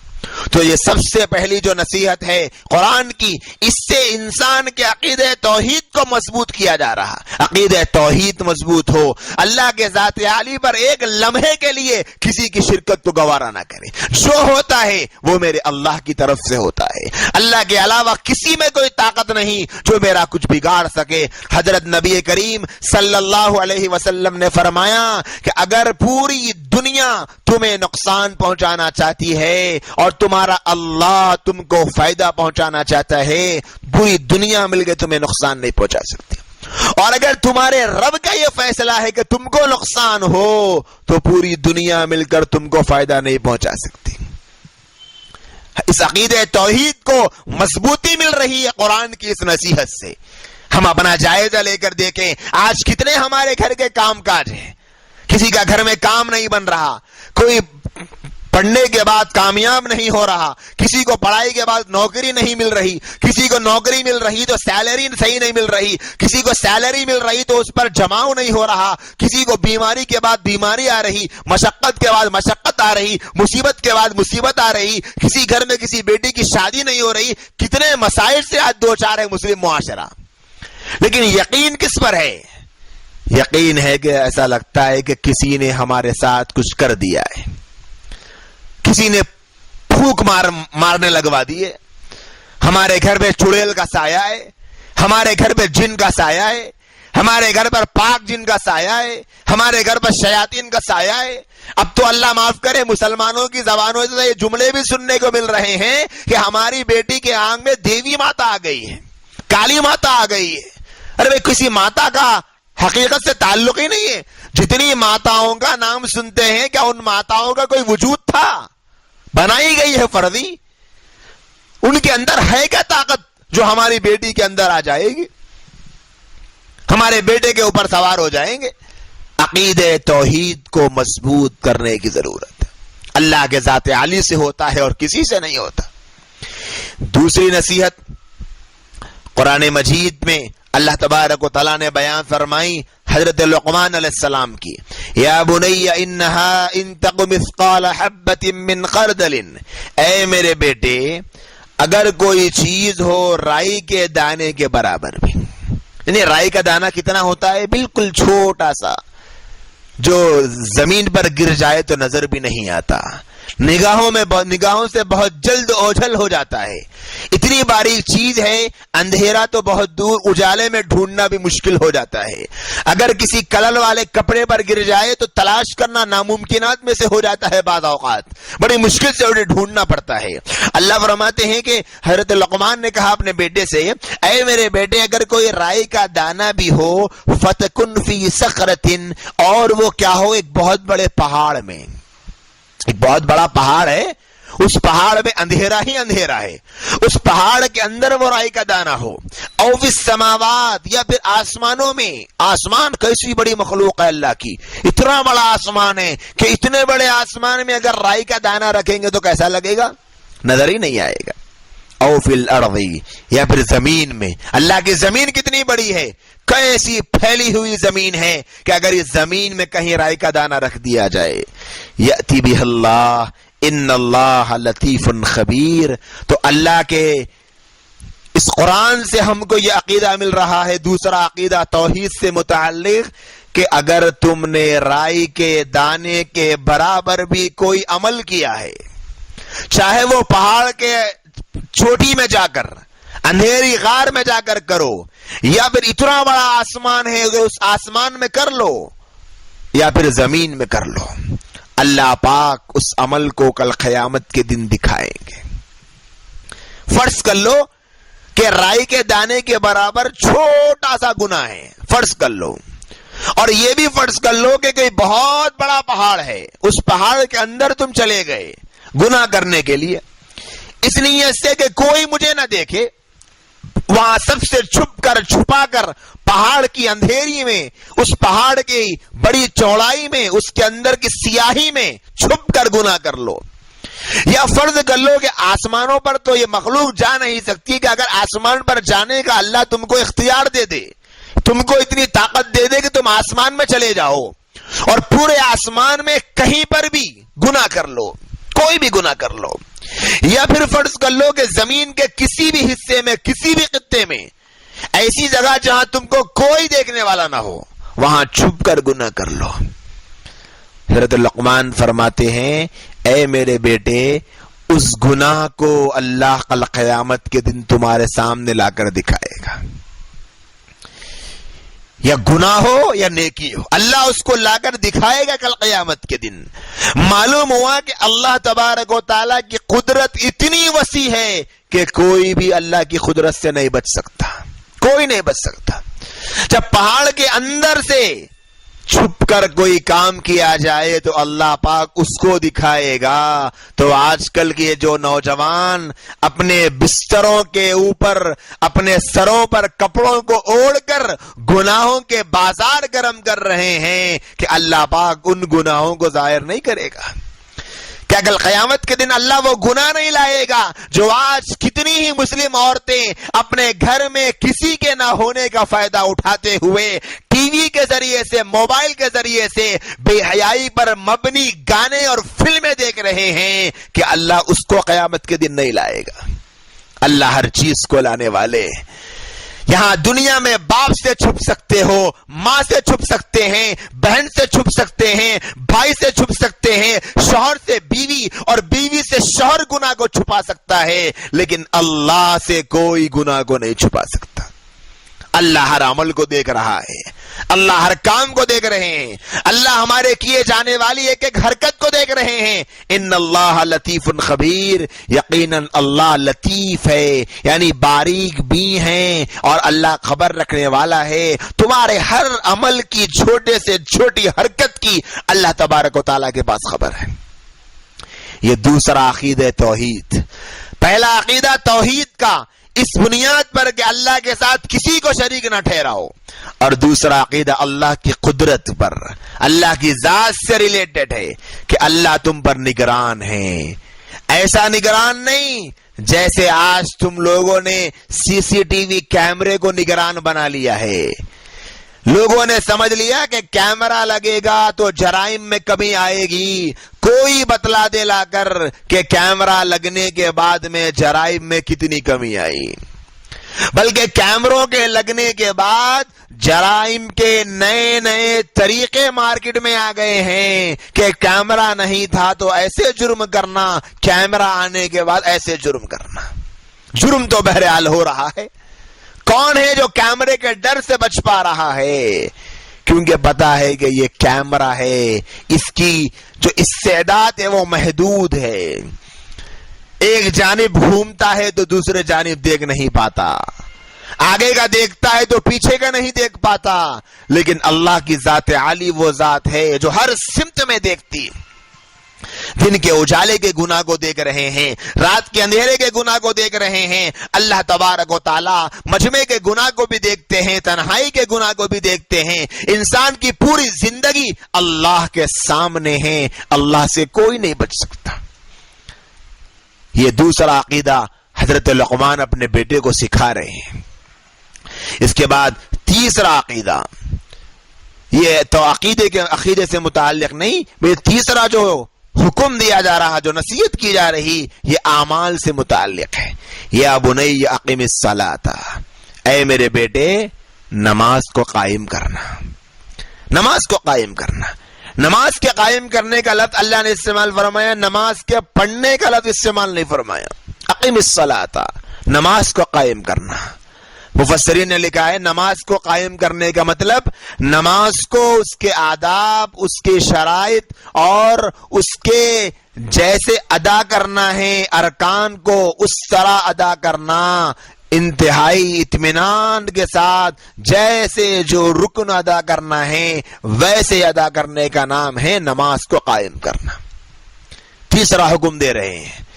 S1: تو یہ سب سے پہلی جو نصیحت ہے قرآن کی، اس سے انسان کے عقیدہ توحید کو مضبوط کیا جا رہا۔ عقیدہ توحید مضبوط ہو، اللہ کے ذات عالی پر ایک لمحے کے لیے کسی کی شرکت کو گوارا نہ کرے۔ جو ہوتا ہے وہ میرے اللہ کی طرف سے ہوتا ہے، اللہ کے علاوہ کسی میں کوئی طاقت نہیں جو میرا کچھ بگاڑ سکے۔ حضرت نبی کریم صلی اللہ علیہ وسلم نے فرمایا کہ اگر پوری دنیا تمہیں نقصان پہنچانا چاہتی ہے اور تمہارا اللہ تم کو فائدہ پہنچانا چاہتا ہے، پوری دنیا مل کے تمہیں نقصان نہیں پہنچا سکتی، اور اگر تمہارے رب کا یہ فیصلہ ہے کہ تم کو نقصان ہو تو پوری دنیا مل کر تم کو فائدہ نہیں پہنچا سکتی۔ اس عقیدہ توحید کو مضبوطی مل رہی ہے قرآن کی اس نصیحت سے۔ ہم اپنا جائزہ لے کر دیکھیں، آج کتنے ہمارے گھر کے کام کاج ہیں، کسی کا گھر میں کام نہیں بن رہا، کوئی پڑھنے کے بعد کامیاب نہیں ہو رہا، کسی کو پڑھائی کے بعد نوکری نہیں مل رہی، کسی کو نوکری مل رہی تو سیلری صحیح نہیں مل رہی، کسی کو سیلری مل رہی تو اس پر جماؤ نہیں ہو رہا، کسی کو بیماری کے بعد بیماری آ رہی، مشقت کے بعد مشقت آ رہی، مصیبت کے بعد مصیبت آ رہی، کسی گھر میں کسی بیٹی کی شادی نہیں ہو رہی۔ کتنے مسائل سے آج دو چار ہے مسلم معاشرہ، لیکن یقین کس پر ہے؟ یقین ہے کہ ایسا لگتا ہے کہ کسی نے ہمارے ساتھ کچھ کر دیا ہے، کسی نے پھونک مارنے لگوا دیے. ہمارے گھر میں چڑیل کا سایہ ہے, ہمارے گھر پہ جن کا سایہ ہے, ہمارے گھر پر پاک جن کا سایہ ہے, ہمارے گھر پر شیاطین کا سایہ ہے. اب تو اللہ معاف کرے, مسلمانوں کی زبانوں سے یہ جملے بھی سننے کو مل رہے ہیں کہ ہماری بیٹی کے آنگ میں دیوی ماتا آ گئی ہے, کالی ماتا آ گئی ہے. ارے بھائی, کسی ماتا کا حقیقت سے تعلق ہی نہیں ہے. جتنی ماتاؤں کا نام سنتے ہیں, کیا ان ماتاؤں کا کوئی وجود تھا؟ بنائی گئی ہے فرضی. ان کے اندر ہے کیا طاقت جو ہماری بیٹی کے اندر آ جائے گی, ہمارے بیٹے کے اوپر سوار ہو جائیں گے؟ عقیدہ توحید کو مضبوط کرنے کی ضرورت ہے. اللہ کے ذات عالی سے ہوتا ہے اور کسی سے نہیں ہوتا. دوسری نصیحت, قرآن مجید میں اللہ تبارک و تعالیٰ نے بیان فرمائی حضرت لقمان علیہ السلام کی. یا بنی انہا ان تق مثقال حبۃ من خردل, اے میرے بیٹے اگر کوئی چیز ہو رائی کے دانے کے برابر بھی. یعنی رائی کا دانہ کتنا ہوتا ہے؟ بالکل چھوٹا سا, جو زمین پر گر جائے تو نظر بھی نہیں آتا, نگاہوں سے بہت جلد اوجھل ہو جاتا ہے. اتنی باریک چیز ہے, اندھیرا تو بہت دور, اجالے میں ڈھونڈنا بھی مشکل ہو جاتا ہے. اگر کسی کلر والے کپڑے پر گر جائے تو تلاش کرنا ناممکنات میں سے ہو جاتا ہے, بعض اوقات بڑی مشکل سے انہیں ڈھونڈنا پڑتا ہے. اللہ فرماتے ہیں کہ حضرت لقمان نے کہا اپنے بیٹے سے, اے میرے بیٹے اگر کوئی رائی کا دانہ بھی ہو, فتکن فی صخرۃ, اور وہ کیا ہو, ایک بہت بڑے پہاڑ میں. ایک بہت بڑا پہاڑ ہے, اس پہاڑ میں اندھیرا ہی اندھیرا ہے, اس پہاڑ کے اندر وہ رائی کا دانہ ہو. او فی السماوات, یا پھر آسمانوں میں. آسمان کیسی بڑی مخلوق ہے اللہ کی, اتنا بڑا آسمان ہے کہ اتنے بڑے آسمان میں اگر رائی کا دانہ رکھیں گے تو کیسا لگے گا؟ نظر ہی نہیں آئے گا. او فی الارض, یا پھر زمین میں. اللہ کی زمین کتنی بڑی ہے, کیسی پھیلی ہوئی زمین ہے کہ اگر اس زمین میں کہیں رائی کا دانہ رکھ دیا جائے. یأتی بہ اللہ ان اللہ لطیف خبیر. تو اللہ کے اس قرآن سے ہم کو یہ عقیدہ مل رہا ہے, دوسرا عقیدہ توحید سے متعلق, کہ اگر تم نے رائی کے دانے کے برابر بھی کوئی عمل کیا ہے, چاہے وہ پہاڑ کے چوٹی میں جا کر, اندھیری غار میں جا کر کرو, یا پھر اتنا بڑا آسمان ہے اگر اس آسمان میں کر لو, یا پھر زمین میں کر لو, اللہ پاک اس عمل کو کل قیامت کے دن دکھائیں گے. فرض کر لو کہ رائی کے دانے کے برابر چھوٹا سا گناہ ہے, فرض کر لو, اور یہ بھی فرض کر لو کہ کوئی بہت بڑا پہاڑ ہے, اس پہاڑ کے اندر تم چلے گئے گناہ کرنے کے لیے, اس نیت سے کہ کوئی مجھے نہ دیکھے, وہاں سب سے چھپا کر پہاڑ کی اندھیری میں, اس پہاڑ کی بڑی چوڑائی میں, اس کے اندر کی سیاہی میں چھپ کر گناہ کر لو. یا فرض کر لو کہ آسمانوں پر تو یہ مخلوق جا نہیں سکتی, کہ اگر آسمان پر جانے کا اللہ تم کو اختیار دے دے, تم کو اتنی طاقت دے دے کہ تم آسمان میں چلے جاؤ اور پورے آسمان میں کہیں پر بھی گناہ کر لو, کوئی بھی گناہ کر لو. یا پھر فرض کر لو کہ زمین کے کسی بھی حصے میں, کسی بھی خطے میں, ایسی جگہ جہاں تم کو کوئی دیکھنے والا نہ ہو, وہاں چھپ کر گناہ کر لو. حضرت لقمان فرماتے ہیں, اے میرے بیٹے اس گناہ کو اللہ کل قیامت کے دن تمہارے سامنے لا کر دکھائے گا. یا گناہ ہو یا نیکی ہو, اللہ اس کو لا کر دکھائے گا کل قیامت کے دن. معلوم ہوا کہ اللہ تبارک و تعالیٰ کی قدرت اتنی وسیع ہے کہ کوئی بھی اللہ کی قدرت سے نہیں بچ سکتا, کوئی نہیں بچ سکتا. جب پہاڑ کے اندر سے چھپ کر کوئی کام کیا جائے تو اللہ پاک اس کو دکھائے گا. تو آج کل کے جو نوجوان اپنے بستروں کے اوپر اپنے سروں پر کپڑوں کو اوڑھ کر گناہوں کے بازار گرم کر رہے ہیں, کہ اللہ پاک ان گناہوں کو ظاہر نہیں کرے گا. کیا کل قیامت کے دن اللہ وہ گناہ نہیں لائے گا جو آج کتنی ہی مسلم عورتیں اپنے گھر میں کسی کے نہ ہونے کا فائدہ اٹھاتے ہوئے ٹی وی کے ذریعے سے, موبائل کے ذریعے سے بے حیائی پر مبنی گانے اور فلمیں دیکھ رہے ہیں, کہ اللہ اس کو قیامت کے دن نہیں لائے گا. اللہ ہر چیز کو لانے والے. یہاں دنیا میں باپ سے چھپ سکتے ہو، ماں سے چھپ سکتے ہیں، بہن سے چھپ سکتے ہیں، بھائی سے چھپ سکتے ہیں، شوہر سے بیوی اور بیوی سے شوہر گناہ کو چھپا سکتا ہے، لیکن اللہ سے کوئی گناہ کو نہیں چھپا سکتا۔ اللہ ہر عمل کو دیکھ رہا ہے، اللہ ہر کام کو دیکھ رہے ہیں، اللہ ہمارے کیے جانے والی ایک ایک حرکت کو دیکھ رہے ہیں۔ ان اللہ لطیف خبیر، یقیناً اللہ لطیف ہے، یعنی باریک بھی ہیں، اور اللہ خبر رکھنے والا ہے۔ تمہارے ہر عمل کی چھوٹے سے چھوٹی حرکت کی اللہ تبارک و تعالیٰ کے پاس خبر ہے۔ یہ دوسرا عقیدہ توحید۔ پہلا عقیدہ توحید کا، اس بنیاد پر کہ اللہ کے ساتھ کسی کو شریک نہ ٹھہراؤ، اور دوسرا عقیدہ اللہ کی قدرت پر، اللہ کی ذات سے ریلیٹڈ ہے کہ اللہ تم پر نگران ہے۔ ایسا نگران نہیں جیسے آج تم لوگوں نے سی سی ٹی وی کیمرے کو نگران بنا لیا ہے۔ لوگوں نے سمجھ لیا کہ کیمرہ لگے گا تو جرائم میں کمی آئے گی۔ کوئی بتلا دے لا کر کہ کیمرہ لگنے کے بعد میں جرائم میں کتنی کمی آئی، بلکہ کیمروں کے لگنے کے بعد جرائم کے نئے نئے طریقے مارکیٹ میں آ گئے ہیں کہ کیمرہ نہیں تھا تو ایسے جرم کرنا، کیمرہ آنے کے بعد ایسے جرم کرنا۔ جرم تو بہرحال ہو رہا ہے۔ کون ہے جو کیمرے کے ڈر سے بچ پا رہا ہے؟ کیونکہ پتا ہے کہ یہ کیمرہ ہے، اس کی جو استعداد ہے وہ محدود ہے۔ ایک جانب گھومتا ہے تو دوسرے جانب دیکھ نہیں پاتا، آگے کا دیکھتا ہے تو پیچھے کا نہیں دیکھ پاتا، لیکن اللہ کی ذات عالی وہ ذات ہے جو ہر سمت میں دیکھتی۔ دن کے اجالے کے گناہ کو دیکھ رہے ہیں، رات کے اندھیرے کے گناہ کو دیکھ رہے ہیں۔ اللہ تبارک و تعالی مجمع کے گناہ کو بھی دیکھتے ہیں، تنہائی کے گناہ کو بھی دیکھتے ہیں۔ انسان کی پوری زندگی اللہ کے سامنے ہے، اللہ سے کوئی نہیں بچ سکتا۔ یہ دوسرا عقیدہ حضرت لقمان اپنے بیٹے کو سکھا رہے ہیں۔ اس کے بعد تیسرا عقیدہ، یہ تو عقیدے سے متعلق نہیں، تیسرا جو حکم دیا جا رہا، جو نصیحت کی جا رہی، یہ اعمال سے متعلق ہے۔ یا بنی اقم الصلاۃ، اے میرے بیٹے نماز کو قائم کرنا، نماز کو قائم کرنا۔ نماز کے قائم کرنے کا لفظ اللہ نے استعمال فرمایا، نماز کے پڑھنے کا لفظ استعمال نہیں فرمایا۔ اقم الصلاۃ، نماز کو قائم کرنا۔ مفسرین نے لکھا ہے نماز کو قائم کرنے کا مطلب نماز کو اس کے آداب، اس کے شرائط اور اس کے جیسے ادا کرنا ہے، ارکان کو اس طرح ادا کرنا، انتہائی اطمینان کے ساتھ جیسے جو رکن ادا کرنا ہے ویسے ادا کرنے کا نام ہے نماز کو قائم کرنا۔ تیسرا حکم دے رہے ہیں۔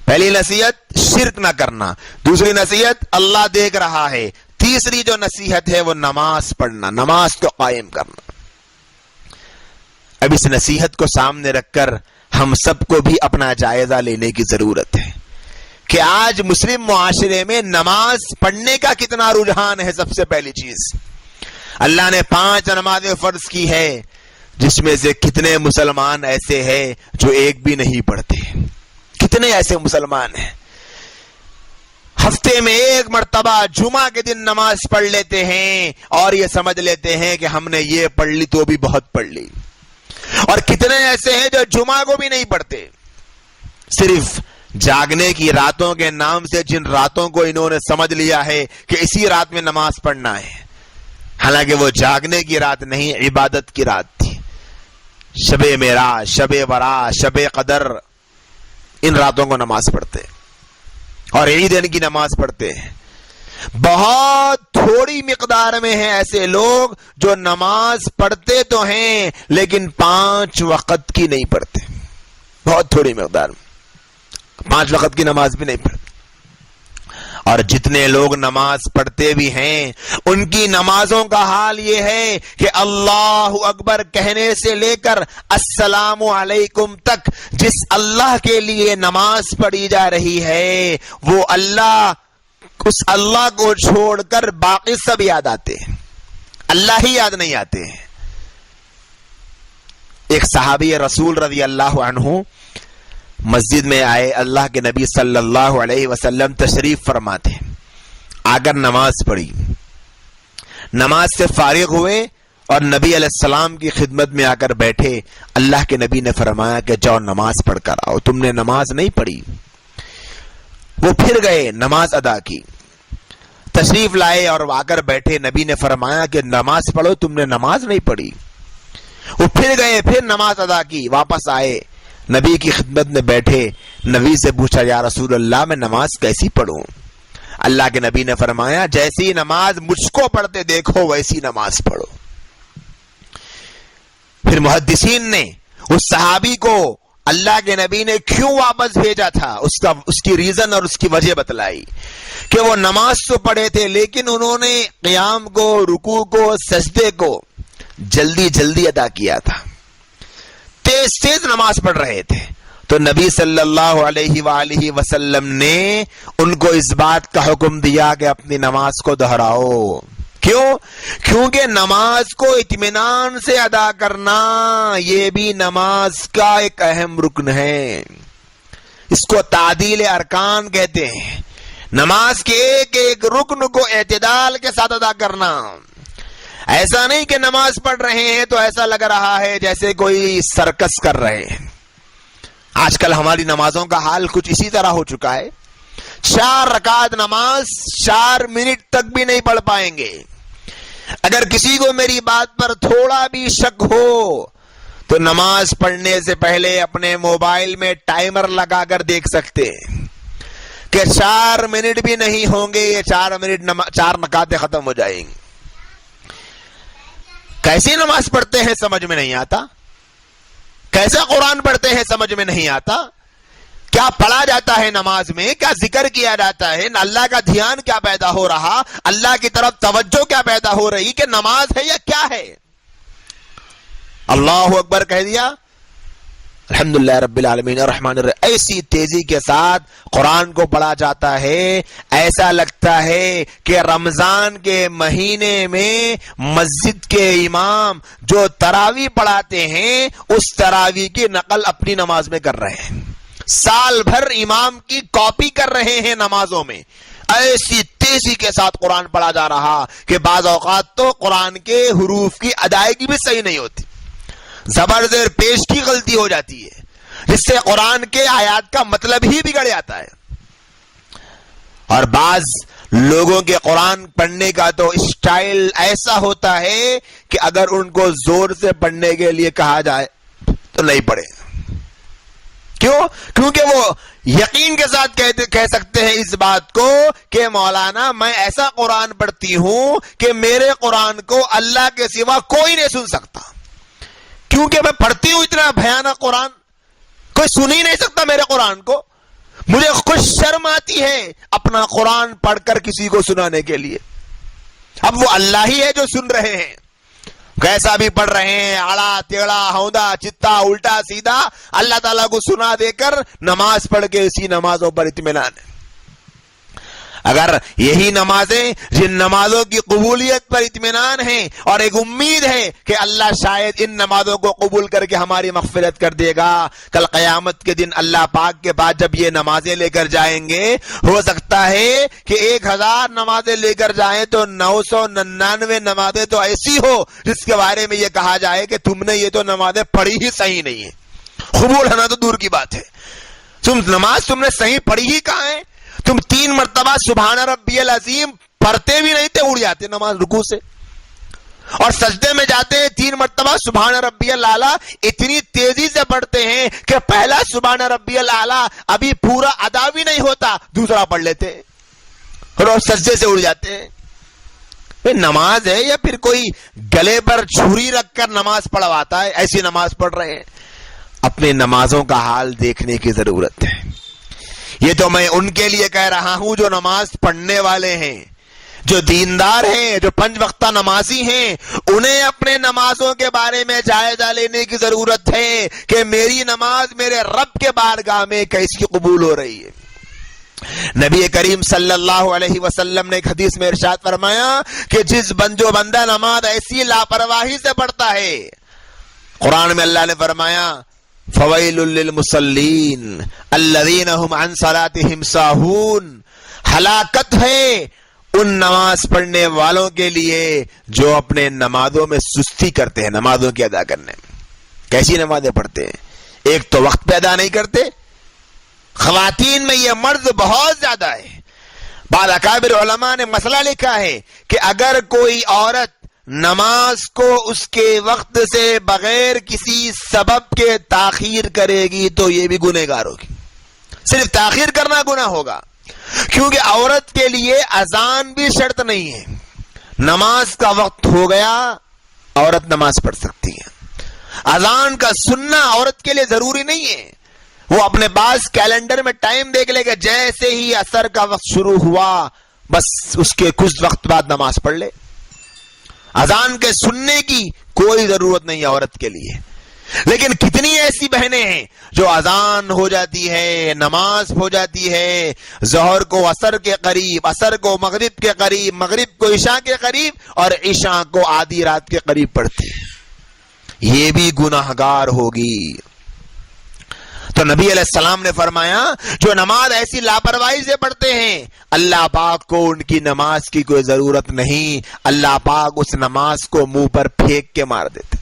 S1: پہلی نصیحت شرک نہ کرنا، دوسری نصیحت اللہ دیکھ رہا ہے، تیسری جو نصیحت ہے وہ نماز پڑھنا، نماز کو قائم کرنا۔ اب اس نصیحت کو سامنے رکھ کر ہم سب کو بھی اپنا جائزہ لینے کی ضرورت ہے کہ آج مسلم معاشرے میں نماز پڑھنے کا کتنا رجحان ہے۔ سب سے پہلی چیز، اللہ نے 5 نمازیں فرض کی ہے، جس میں سے کتنے مسلمان ایسے ہیں جو ایک بھی نہیں پڑھتے؟ کتنے ایسے مسلمان ہیں ہفتے میں ایک مرتبہ جمعہ کے دن نماز پڑھ لیتے ہیں اور یہ سمجھ لیتے ہیں کہ ہم نے یہ پڑھ لی تو بھی بہت پڑھ لی، اور کتنے ایسے ہیں جو جمعہ کو بھی نہیں پڑھتے، صرف جاگنے کی راتوں کے نام سے جن راتوں کو انہوں نے سمجھ لیا ہے کہ اسی رات میں نماز پڑھنا ہے، حالانکہ وہ جاگنے کی رات نہیں، عبادت کی رات تھی۔ شب معراج، شب برات، شب قدر، ان راتوں کو نماز پڑھتے اور عیدین کی نماز پڑھتے ہیں۔ بہت تھوڑی مقدار میں ہیں ایسے لوگ جو نماز پڑھتے تو ہیں لیکن 5 وقت کی نہیں پڑھتے، بہت تھوڑی مقدار میں 5 وقت کی نماز بھی نہیں پڑھتے۔ اور جتنے لوگ نماز پڑھتے بھی ہیں ان کی نمازوں کا حال یہ ہے کہ اللہ اکبر کہنے سے لے کر السلام علیکم تک جس اللہ کے لیے نماز پڑھی جا رہی ہے وہ اللہ، اس اللہ کو چھوڑ کر باقی سب یاد آتے ہیں، اللہ ہی یاد نہیں آتے ہیں۔ ایک صحابی رسول رضی اللہ عنہ مسجد میں آئے، اللہ کے نبی صلی اللہ علیہ وسلم تشریف فرما تھے۔ آ کر نماز پڑھی، نماز سے فارغ ہوئے اور نبی علیہ السلام کی خدمت میں آ کر بیٹھے. اللہ کے نبی نے فرمایا کہ جاؤ نماز پڑھ کر آؤ، تم نے نماز نہیں پڑھی. وہ پھر گئے، نماز ادا کی، تشریف لائے اور آ کر بیٹھے. نبی نے فرمایا کہ نماز پڑھو، تم نے نماز نہیں پڑھی. وہ پھر گئے، پھر نماز ادا کی، واپس آئے، نبی کی خدمت میں بیٹھے. نبی سے پوچھا یا رسول اللہ میں نماز کیسی پڑھوں؟ اللہ کے نبی نے فرمایا جیسی نماز مجھ کو پڑھتے دیکھو ویسی نماز پڑھو. پھر محدثین نے اس صحابی کو اللہ کے نبی نے کیوں واپس بھیجا تھا اس کی ریزن اور اس کی وجہ بتلائی کہ وہ نماز تو پڑھے تھے لیکن انہوں نے قیام کو، رکوع کو، سجدے کو جلدی جلدی ادا کیا تھا، تیز تیز نماز پڑھ رہے تھے. تو نبی صلی اللہ علیہ وآلہ وسلم نے ان کو اس بات کا حکم دیا کہ اپنی نماز کو دہراؤ. کیوں؟ کیونکہ نماز کو اطمینان سے ادا کرنا یہ بھی نماز کا ایک اہم رکن ہے. اس کو تعدیل ارکان کہتے ہیں. نماز کے ایک ایک رکن کو اعتدال کے ساتھ ادا کرنا. ایسا نہیں کہ نماز پڑھ رہے ہیں تو ایسا لگ رہا ہے جیسے کوئی سرکس کر رہے ہیں. آج کل ہماری نمازوں کا حال کچھ اسی طرح ہو چکا ہے. 4 رکعت نماز 4 منٹ تک بھی نہیں پڑھ پائیں گے. اگر کسی کو میری بات پر تھوڑا بھی شک ہو تو نماز پڑھنے سے پہلے اپنے موبائل میں ٹائمر لگا کر دیکھ سکتے ہیں کہ 4 منٹ بھی نہیں ہوں گے، یہ 4 رکعتیں ختم ہو جائیں گی. کیسی نماز پڑھتے ہیں سمجھ میں نہیں آتا، کیسا قرآن پڑھتے ہیں سمجھ میں نہیں آتا. کیا پڑھا جاتا ہے نماز میں، کیا ذکر کیا جاتا ہے، اللہ کا دھیان کیا پیدا ہو رہا، اللہ کی طرف توجہ کیا پیدا ہو رہی کہ نماز ہے یا کیا ہے. اللہ اکبر کہہ دیا، الحمدللہ رب العالمین الرحمن الرحیم، ایسی تیزی کے ساتھ قرآن کو پڑھا جاتا ہے ایسا لگتا ہے کہ رمضان کے مہینے میں مسجد کے امام جو تراویح پڑھاتے ہیں اس تراویح کی نقل اپنی نماز میں کر رہے ہیں. سال بھر امام کی کاپی کر رہے ہیں نمازوں میں. ایسی تیزی کے ساتھ قرآن پڑھا جا رہا کہ بعض اوقات تو قرآن کے حروف کی ادائیگی بھی صحیح نہیں ہوتی، زبر زیر پیش کی غلطی ہو جاتی ہے جس سے قرآن کے آیات کا مطلب ہی بگڑ جاتا ہے. اور بعض لوگوں کے قرآن پڑھنے کا تو اسٹائل ایسا ہوتا ہے کہ اگر ان کو زور سے پڑھنے کے لیے کہا جائے تو نہیں پڑھے. کیوں؟ کیونکہ وہ یقین کے ساتھ کہہ سکتے ہیں اس بات کو کہ مولانا میں ایسا قرآن پڑھتی ہوں کہ میرے قرآن کو اللہ کے سوا کوئی نہیں سن سکتا، کیونکہ میں پڑھتی ہوں اتنا بھیانک قرآن، کوئی سن ہی نہیں سکتا میرے قرآن کو. مجھے خوش شرم آتی ہے اپنا قرآن پڑھ کر کسی کو سنانے کے لیے. اب وہ اللہ ہی ہے جو سن رہے ہیں، کیسا بھی پڑھ رہے ہیں، آڑا تیڑا ہوندا چتا الٹا سیدھا، اللہ تعالیٰ کو سنا دے کر نماز پڑھ کے اسی نمازوں پر اطمینان ہے. اگر یہی نمازیں جن نمازوں کی قبولیت پر اطمینان ہے اور ایک امید ہے کہ اللہ شاید ان نمازوں کو قبول کر کے ہماری مغفرت کر دے گا، کل قیامت کے دن اللہ پاک کے بعد جب یہ نمازیں لے کر جائیں گے ہو سکتا ہے کہ 1000 نمازیں لے کر جائیں تو 999 نمازیں تو ایسی ہو جس کے بارے میں یہ کہا جائے کہ تم نے یہ تو نمازیں پڑھی ہی صحیح نہیں ہے. قبول ہونا تو دور کی بات ہے، تم نے صحیح پڑھی ہی کہاں ہے. تم 3 مرتبہ سبحان ربی العظیم پڑھتے بھی نہیں تھے، اڑ جاتے نماز رکوع سے، اور سجدے میں جاتے ہیں 3 مرتبہ سبحان ربی الاعلیٰ اتنی تیزی سے پڑھتے ہیں کہ پہلا سبحان ربی الاعلیٰ ابھی پورا ادا بھی نہیں ہوتا، دوسرا پڑھ لیتے اور سجدے سے اڑ جاتے ہیں. نماز ہے یا پھر کوئی گلے پر چھری رکھ کر نماز پڑھواتا ہے؟ ایسی نماز پڑھ رہے ہیں. اپنے نمازوں کا حال دیکھنے کی ضرورت ہے. یہ تو میں ان کے لیے کہہ رہا ہوں جو نماز پڑھنے والے ہیں، جو دیندار ہیں، جو 5 وقتہ نمازی ہیں. انہیں اپنے نمازوں کے بارے میں جائزہ لینے کی ضرورت ہے کہ میری نماز میرے رب کے بارگاہ میں کیسی قبول ہو رہی ہے. نبی کریم صلی اللہ علیہ وسلم نے ایک حدیث میں ارشاد فرمایا کہ جو بندہ نماز ایسی لاپرواہی سے پڑھتا ہے، قرآن میں اللہ نے فرمایا فویل للمصلین الذین هم عن صلاتهم ساہون، ہلاکت ہے ان نماز پڑھنے والوں کے لیے جو اپنے نمازوں میں سستی کرتے ہیں نمازوں کی ادا کرنے میں. کیسی نمازیں پڑھتے ہیں؟ ایک تو وقت پہ ادا نہیں کرتے. خواتین میں یہ مرض بہت زیادہ ہے. بعض اکابر علماء نے مسئلہ لکھا ہے کہ اگر کوئی عورت نماز کو اس کے وقت سے بغیر کسی سبب کے تاخیر کرے گی تو یہ بھی گنہگار ہوگی. صرف تاخیر کرنا گناہ ہوگا، کیونکہ عورت کے لیے اذان بھی شرط نہیں ہے. نماز کا وقت ہو گیا عورت نماز پڑھ سکتی ہے. اذان کا سننا عورت کے لیے ضروری نہیں ہے. وہ اپنے پاس کیلنڈر میں ٹائم دیکھ لے گا، جیسے ہی عصر کا وقت شروع ہوا بس اس کے کچھ وقت بعد نماز پڑھ لے. اذان کے سننے کی کوئی ضرورت نہیں ہے عورت کے لیے. لیکن کتنی ایسی بہنیں ہیں جو اذان ہو جاتی ہے، نماز ہو جاتی ہے، ظہر کو عصر کے قریب، عصر کو مغرب کے قریب، مغرب کو عشاء کے قریب اور عشاء کو آدھی رات کے قریب پڑھتی ہے. یہ بھی گناہگار ہوگی. تو نبی علیہ السلام نے فرمایا جو نماز ایسی لاپرواہی سے پڑھتے ہیں اللہ پاک کو ان کی نماز کی کوئی ضرورت نہیں. اللہ پاک اس نماز کو منہ پر پھینک کے مار دیتے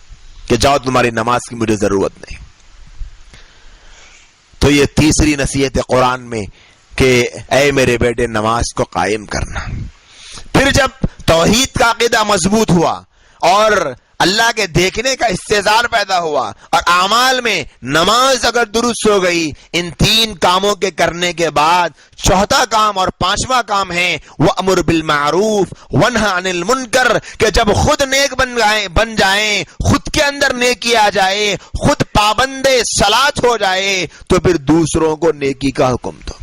S1: کہ جاؤ تمہاری نماز کی مجھے ضرورت نہیں. تو یہ تیسری نصیحت قرآن میں کہ اے میرے بیٹے نماز کو قائم کرنا. پھر جب توحید کا عقیدہ مضبوط ہوا اور اللہ کے دیکھنے کا استحضار پیدا ہوا اور اعمال میں نماز اگر درست ہو گئی، ان تین کاموں کے کرنے کے بعد چوتھا کام اور پانچواں کام ہے وَأْمُرْ بِالْمَعْرُوفِ وَانْهَ عَنِ الْمُنْكَرِ، کہ جب خود نیک بن جائیں، خود کے اندر نیکی آ جائے، خود پابند صلاۃ ہو جائے تو پھر دوسروں کو نیکی کا حکم دو.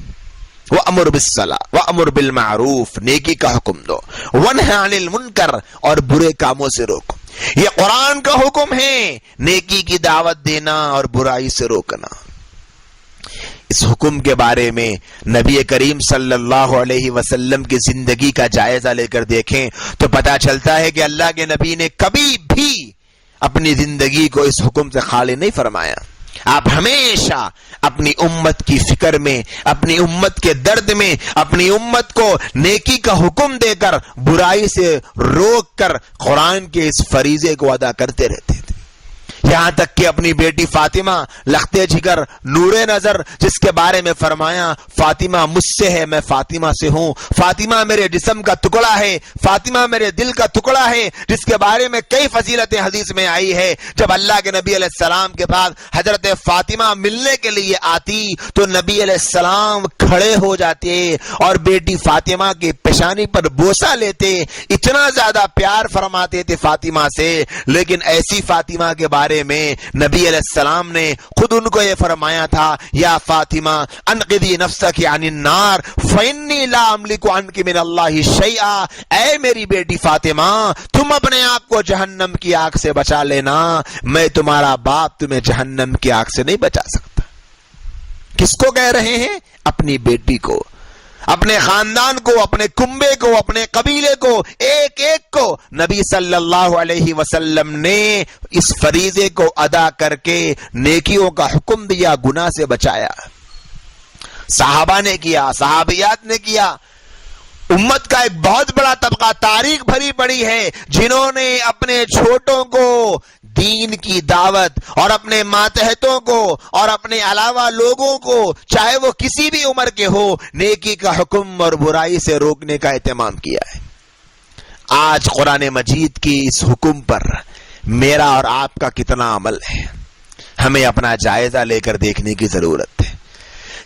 S1: وَأْمُرْ بِالصَّلَاةِ وَأْمُرْ بِالْمَعْرُوفِ، نیکی کا حکم دو. وَانْهَ عَنِ الْمُنْكَرِ، اور برے کاموں سے روکو. یہ قرآن کا حکم ہے، نیکی کی دعوت دینا اور برائی سے روکنا. اس حکم کے بارے میں نبی کریم صلی اللہ علیہ وسلم کی زندگی کا جائزہ لے کر دیکھیں تو پتہ چلتا ہے کہ اللہ کے نبی نے کبھی بھی اپنی زندگی کو اس حکم سے خالی نہیں فرمایا. آپ ہمیشہ اپنی امت کی فکر میں، اپنی امت کے درد میں، اپنی امت کو نیکی کا حکم دے کر برائی سے روک کر قرآن کے اس فریضے کو ادا کرتے رہتے تھے. یہاں تک کہ اپنی بیٹی فاطمہ لختے جگر نور نظر، جس کے بارے میں فرمایا فاطمہ مجھ سے ہے میں فاطمہ سے ہوں، فاطمہ میرے جسم کا ٹکڑا ہے، فاطمہ میرے دل کا ٹکڑا ہے، جس کے بارے میں کئی فضیلتیں حدیث میں آئی ہے. جب اللہ کے نبی علیہ السلام کے پاس حضرت فاطمہ ملنے کے لیے آتی تو نبی علیہ السلام کھڑے ہو جاتے اور بیٹی فاطمہ کی پیشانی پر بوسہ لیتے. اتنا زیادہ پیار فرماتے تھے فاطمہ سے. لیکن ایسی فاطمہ کے بارے میں نبی علیہ السلام نے خود ان کو یہ فرمایا تھا یا فاطمہ انقذی نفسک عن النار فانی لا املک عنک من اللہ شیئا، اے میری بیٹی فاطمہ تم اپنے آپ کو جہنم کی آگ سے بچا لینا، میں تمہارا باپ تمہیں جہنم کی آگ سے نہیں بچا سکتا. کس کو کہہ رہے ہیں؟ اپنی بیٹی کو، اپنے خاندان کو، اپنے کنبے کو، اپنے قبیلے کو، ایک ایک کو نبی صلی اللہ علیہ وسلم نے اس فریضے کو ادا کر کے نیکیوں کا حکم دیا، گناہ سے بچایا. صحابہ نے کیا، صحابیات نے کیا. امت کا ایک بہت بڑا طبقہ تاریخ بھری پڑی ہے جنہوں نے اپنے چھوٹوں کو دین کی دعوت اور اپنے ماتحتوں کو اور اپنے علاوہ لوگوں کو چاہے وہ کسی بھی عمر کے ہو نیکی کا حکم اور برائی سے روکنے کا اہتمام کیا ہے. آج قرآن مجید کی اس حکم پر میرا اور آپ کا کتنا عمل ہے، ہمیں اپنا جائزہ لے کر دیکھنے کی ضرورت ہے.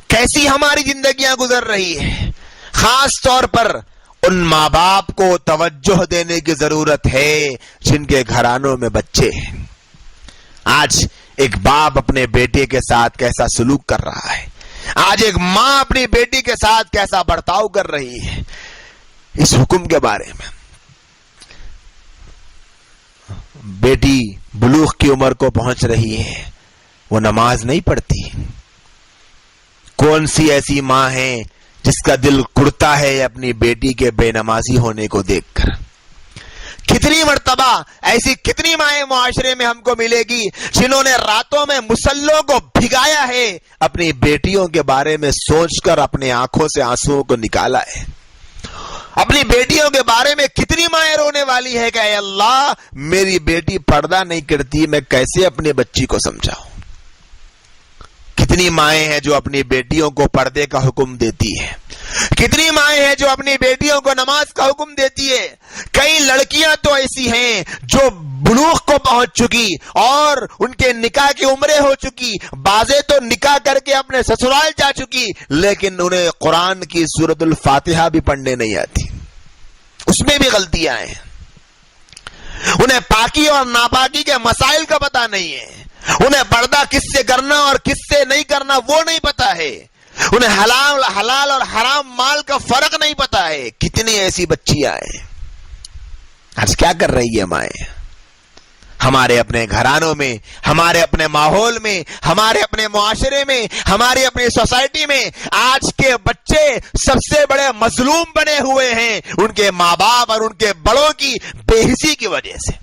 S1: کیسی ہماری زندگیاں گزر رہی ہیں. خاص طور پر ان ماں باپ کو توجہ دینے کی ضرورت ہے جن کے گھرانوں میں بچے ہیں. آج ایک باپ اپنے بیٹے کے ساتھ کیسا سلوک کر رہا ہے، آج ایک ماں اپنی بیٹی کے ساتھ کیسا برتاؤ کر رہی ہے. اس حکم کے بارے میں بیٹی بلوغ کی عمر کو پہنچ رہی ہے، وہ نماز نہیں پڑھتی. کون سی ایسی ماں ہے جس کا دل کڑتا ہے اپنی بیٹی کے بے نمازی ہونے کو دیکھ کر؟ کتنی مرتبہ ایسی کتنی مائیں معاشرے میں ہم کو ملے گی جنہوں نے راتوں میں مصلوں کو بھگایا ہے اپنی بیٹیوں کے بارے میں سوچ کر اپنے آنکھوں سے آنسوؤں کو نکالا ہے. اپنی بیٹیوں کے بارے میں کتنی مائیں رونے والی ہے کہ اے اللہ میری بیٹی پردہ نہیں کرتی، میں کیسے اپنے بچی کو سمجھاؤں۔ کتنی مائیں ہیں جو اپنی بیٹیوں کو پردے کا حکم دیتی ہے، کتنی مائیں ہیں جو اپنی بیٹیوں کو نماز کا حکم دیتی ہے۔ کئی لڑکیاں تو ایسی ہیں جو بلوغ کو پہنچ چکی اور ان کے نکاح کی عمریں ہو چکی، بعضیں تو نکاح کر کے اپنے سسرال جا چکی، لیکن انہیں قرآن کی سورۃ الفاتحہ بھی پڑھنے نہیں آتی، اس میں بھی غلطیاں ہیں۔ انہیں پاکی اور ناپاکی کے مسائل کا پتہ نہیں ہے، انہیں پردہ کس سے کرنا اور کس سے نہیں کرنا وہ نہیں پتا ہے، انہیں حلال اور حرام مال کا فرق نہیں پتا ہے۔ کتنی ایسی بچیاں ہیں۔ آج کیا کر رہی ہے مائیں؟ ہمارے اپنے گھرانوں میں، ہمارے اپنے ماحول میں، ہمارے اپنے معاشرے میں، ہماری اپنی سوسائٹی میں آج کے بچے سب سے بڑے مظلوم بنے ہوئے ہیں ان کے ماں باپ اور ان کے بڑوں کی بے حسی کی وجہ سے۔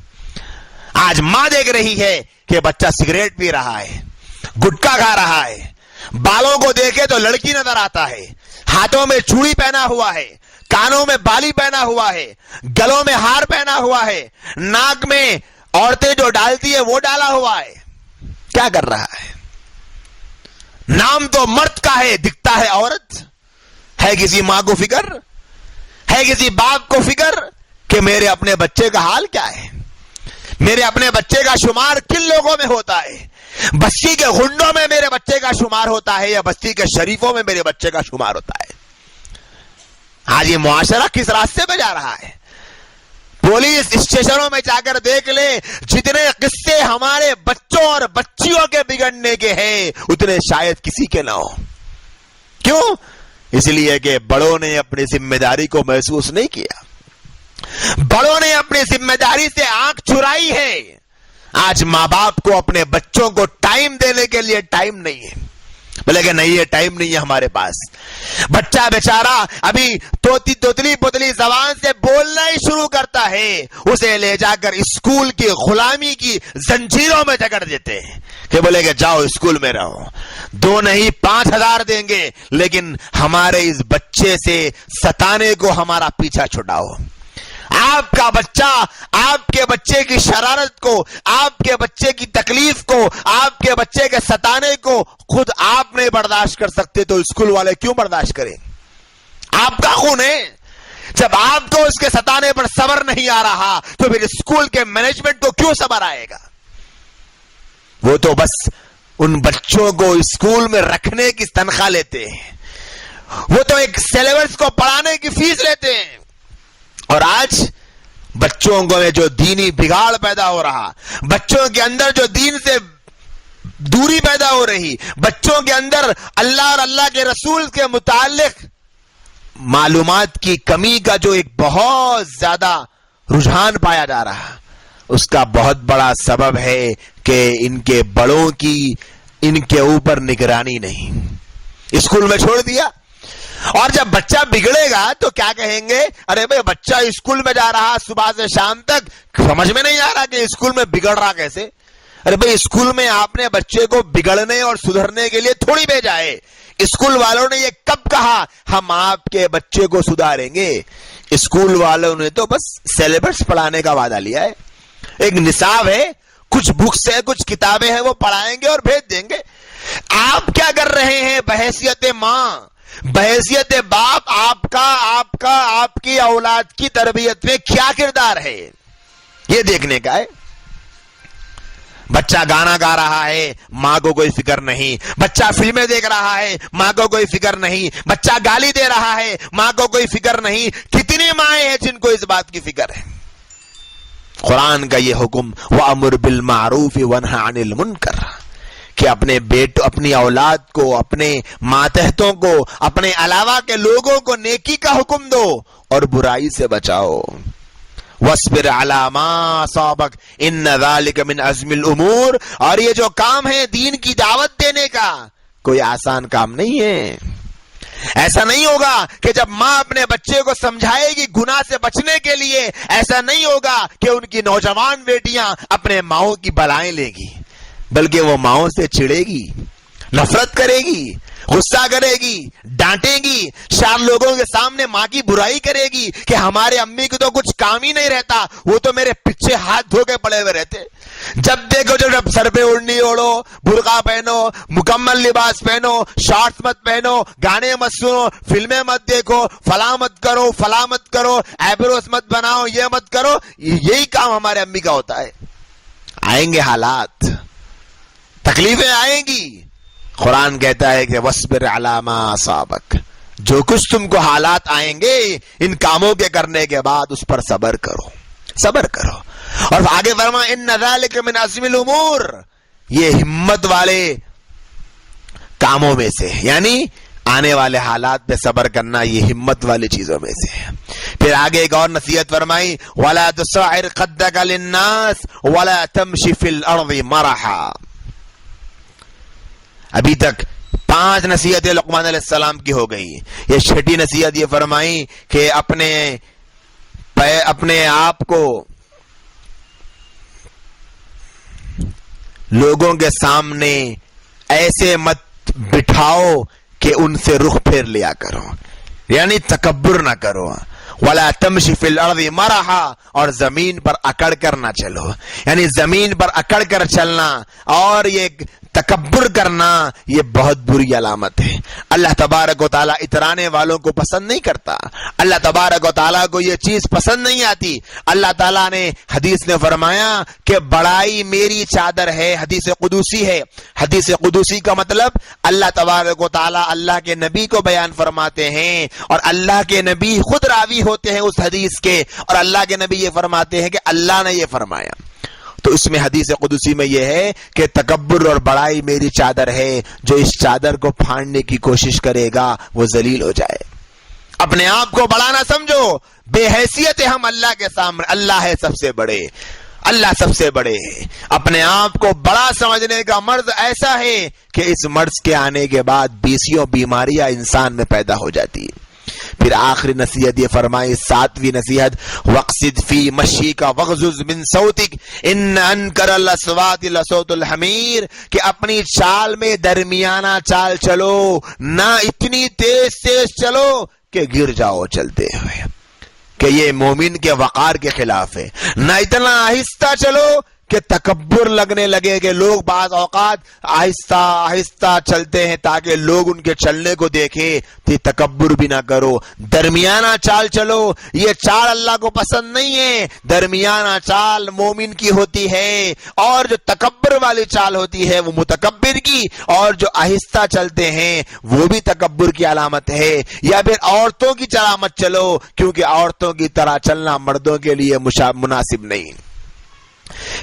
S1: آج ماں دیکھ رہی ہے کہ بچہ سگریٹ پی رہا ہے، گٹکا کھا رہا ہے، بالوں کو دیکھے تو لڑکی نظر آتا ہے، ہاتھوں میں چوڑی پہنا ہوا ہے، کانوں میں بالی پہنا ہوا ہے، گلوں میں ہار پہنا ہوا ہے، ناک میں عورتیں جو ڈالتی ہے وہ ڈالا ہوا ہے۔ کیا کر رہا ہے؟ نام تو مرد کا ہے، دکھتا ہے عورت۔ ہے کسی ماں کو فکر؟ ہے کسی باپ کو فکر کہ میرے اپنے بچے کا حال کیا ہے؟ میرے اپنے بچے کا شمار کن لوگوں میں ہوتا ہے؟ بستی کے غنڈوں میں میرے بچے کا شمار ہوتا ہے یا بستی کے شریفوں میں میرے بچے کا شمار ہوتا ہے؟ آج یہ معاشرہ کس راستے پہ جا رہا ہے؟ پولیس اسٹیشنوں میں جا کر دیکھ لے، جتنے قصے ہمارے بچوں اور بچیوں کے بگڑنے کے ہیں اتنے شاید کسی کے نہ ہو۔ کیوں؟ اس لیے کہ بڑوں نے اپنی ذمہ داری کو محسوس نہیں کیا، بڑوں نے اپنی ذمہ داری سے آنکھ چرائی ہے۔ آج ماں باپ کو اپنے بچوں کو ٹائم دینے کے لیے ٹائم نہیں ہے، بولے کہ نہیں یہ ٹائم نہیں ہے ہمارے پاس۔ بچہ بیچارہ ابھی توتلی پتلی زبان سے بولنا ہی شروع کرتا ہے، اسے لے جا کر اسکول کی غلامی کی زنجیروں میں جکڑ دیتے ہیں کہ بولے کہ جاؤ اسکول میں رہو، 2 نہیں 5,000 دیں گے لیکن ہمارے اس بچے سے ستانے کو ہمارا پیچھا چھڑاؤ۔ آپ کا بچہ آپ کے بچے کی شرارت کو، آپ کے بچے کی تکلیف کو، آپ کے بچے کے ستانے کو خود آپ نہیں برداشت کر سکتے تو اسکول والے کیوں برداشت کریں؟ آپ کا خون ہے۔ جب آپ کو اس کے ستانے پر صبر نہیں آ رہا تو پھر اسکول کے مینجمنٹ کو کیوں صبر آئے گا؟ وہ تو بس ان بچوں کو اسکول میں رکھنے کی تنخواہ لیتے ہیں، وہ تو ایک سلیبس کو پڑھانے کی فیس لیتے ہیں۔ اور آج بچوں کو میں جو دینی بگاڑ پیدا ہو رہا، بچوں کے اندر جو دین سے دوری پیدا ہو رہی، بچوں کے اندر اللہ اور اللہ کے رسول کے متعلق معلومات کی کمی کا جو ایک بہت زیادہ رجحان پایا جا رہا، اس کا بہت بڑا سبب ہے کہ ان کے بڑوں کی ان کے اوپر نگرانی نہیں، اسکول میں چھوڑ دیا۔ اور جب بچہ بگڑے گا تو کیا کہیں گے؟ ارے بھائی بچہ اسکول میں جا رہا صبح سے شام تک، سمجھ میں نہیں آ رہا کہ اسکول میں بگڑ رہا کیسے؟ ارے بھائی اسکول میں آپ نے بچے کو بگڑنے اور سدھرنے کے لیے تھوڑی بھیجا ہے۔ اسکول والوں نے یہ کب کہا ہم آپ کے بچے کو سدھاریں گے؟ اسکول والوں نے تو بس سلیبس پڑھانے کا وعدہ لیا ہے، ایک نصاب ہے، کچھ بکس ہے، کچھ کتابیں ہیں، وہ پڑھائیں گے اور بھیج دیں گے۔ آپ کیا کر رہے ہیں بحیثیت ماں، بحیثیت باپ؟ آپ کی اولاد کی تربیت میں کیا کردار ہے یہ دیکھنے کا ہے۔ بچہ گانا گا رہا ہے، ماں کو کوئی فکر نہیں، بچہ فلمیں دیکھ رہا ہے، ماں کو کوئی فکر نہیں، بچہ گالی دے رہا ہے، ماں کو کوئی فکر نہیں۔ کتنی مائیں ہیں جن کو اس بات کی فکر ہے؟ قرآن کا یہ حکم وَأَمُرْ بِالْمَعْرُوفِ وَانْهَ عَنِ الْمُنْكَرِ کہ اپنے اپنی اولاد کو، اپنے ماتحتوں کو، اپنے علاوہ کے لوگوں کو نیکی کا حکم دو اور برائی سے بچاؤ۔ وَاصْبِرْ عَلَىٰ مَا أَصَابَكَ إِنَّ ذَلِكَ مِنْ عَزْمِ الْأُمُورِ۔ اور یہ جو کام ہے دین کی دعوت دینے کا، کوئی آسان کام نہیں ہے۔ ایسا نہیں ہوگا کہ جب ماں اپنے بچے کو سمجھائے گی گناہ سے بچنے کے لیے، ایسا نہیں ہوگا کہ ان کی نوجوان بیٹیاں اپنے ماؤں کی بلائیں لیں گی، بلکہ وہ ماؤں سے چڑے گی، نفرت کرے گی، غصہ کرے گی, ڈانٹے گی, 4 لوگوں کے سامنے ماں کی برائی کرے گی کہ ہمارے امی کو تو کچھ کام ہی نہیں رہتا, وہ تو میرے پیچھے ہاتھ دھو کے پڑے ہوئے رہتے. جب دیکھو جب سر پہ اوڑھنی اوڑھو, برقع پہنو, مکمل لباس پہنو, شارٹس مت پہنو, گانے مت سنو, فلمیں مت دیکھو, فلاں مت کرو, فلاں مت کرو, ایبروز مت بناؤ, یہ مت کرو. یہی کام ہمارے امی کا ہوتا ہے. آئیں گے حالات, تکلیفیں آئیں گی. قرآن کہتا ہے کہ وَاصْبِرْ عَلَىٰ مَا أَصَابَكَ, جو کچھ تم کو حالات آئیں گے ان کاموں کے کرنے کے بعد اس پر صبر کرو, صبر کرو. اور آگے فرمایا ان ذالک من عزم الامور, یہ ہمت والے کاموں میں سے, یعنی آنے والے حالات پہ صبر کرنا یہ ہمت والی چیزوں میں سے ہے. پھر آگے ایک اور نصیحت فرمائی وَلَا تُصَعِّرْ خَدَّكَ لِلنَّاسِ وَلَا تَمْشِ فِي الْأَرْضِ مَرَحًا. ابھی تک 5 نصیحتیں لقمان علیہ السلام کی ہو گئی. یہ 6ٹھی نصیحت یہ فرمائی کہ اپنے آپ کو لوگوں کے سامنے ایسے مت بٹھاؤ کہ ان سے رخ پھیر لیا کرو, یعنی تکبر نہ کرو. وَلَا تَمْشِ فِي الْأَرْضِ مَرَحًا, اور زمین پر اکڑ کر نہ چلو, یعنی زمین پر اکڑ کر چلنا اور یہ تکبر کرنا یہ بہت بری علامت ہے. اللہ تبارک و تعالیٰ اترانے والوں کو پسند نہیں کرتا. اللہ تبارک و تعالیٰ کو یہ چیز پسند نہیں آتی. اللہ تعالیٰ نے حدیث نے فرمایا کہ بڑائی میری چادر ہے. حدیث قدوسی ہے. حدیث قدوسی کا مطلب اللہ تبارک و تعالیٰ اللہ کے نبی کو بیان فرماتے ہیں, اور اللہ کے نبی خود راوی ہوتے ہیں اس حدیث کے, اور اللہ کے نبی یہ فرماتے ہیں کہ اللہ نے یہ فرمایا. تو اس میں حدیث قدسی میں یہ ہے کہ تکبر اور بڑائی میری چادر ہے, جو اس چادر کو پھاڑنے کی کوشش کرے گا وہ ذلیل ہو جائے. اپنے آپ کو بڑا نہ سمجھو, بے حیثیت ہے ہم اللہ کے سامنے. اللہ ہے سب سے بڑے, اللہ سب سے بڑے ہے. اپنے آپ کو بڑا سمجھنے کا مرض ایسا ہے کہ اس مرض کے آنے کے بعد 20 بیماریاں انسان میں پیدا ہو جاتی. پھر آخری نصیحت یہ فرمائی 7ویں نصیحت وَقْصِدْ فِي مَشِّيكَ وَغْضُضْ مِنْ صَوْتِكَ إِنَّ أَنْكَرَ الْأَصْوَاتِ لَصَوْتُ الْحَمِيرِ, کہ اپنی چال میں درمیانہ چال چلو, نہ اتنی تیز چلو کہ گر جاؤ چلتے ہوئے, کہ یہ مومن کے وقار کے خلاف ہے. نہ اتنا آہستہ چلو کہ تکبر لگنے لگے کہ لوگ بعض اوقات آہستہ آہستہ چلتے ہیں تاکہ لوگ ان کے چلنے کو دیکھیں, تو تکبر بھی نہ کرو. درمیانہ چال چلو, یہ چال اللہ کو پسند نہیں ہے. درمیانہ چال مومن کی ہوتی ہے, اور جو تکبر والی چال ہوتی ہے وہ متکبر کی, اور جو آہستہ چلتے ہیں وہ بھی تکبر کی علامت ہے. یا پھر عورتوں کی طرح مت چلو, کیونکہ عورتوں کی طرح چلنا مردوں کے لیے مناسب نہیں.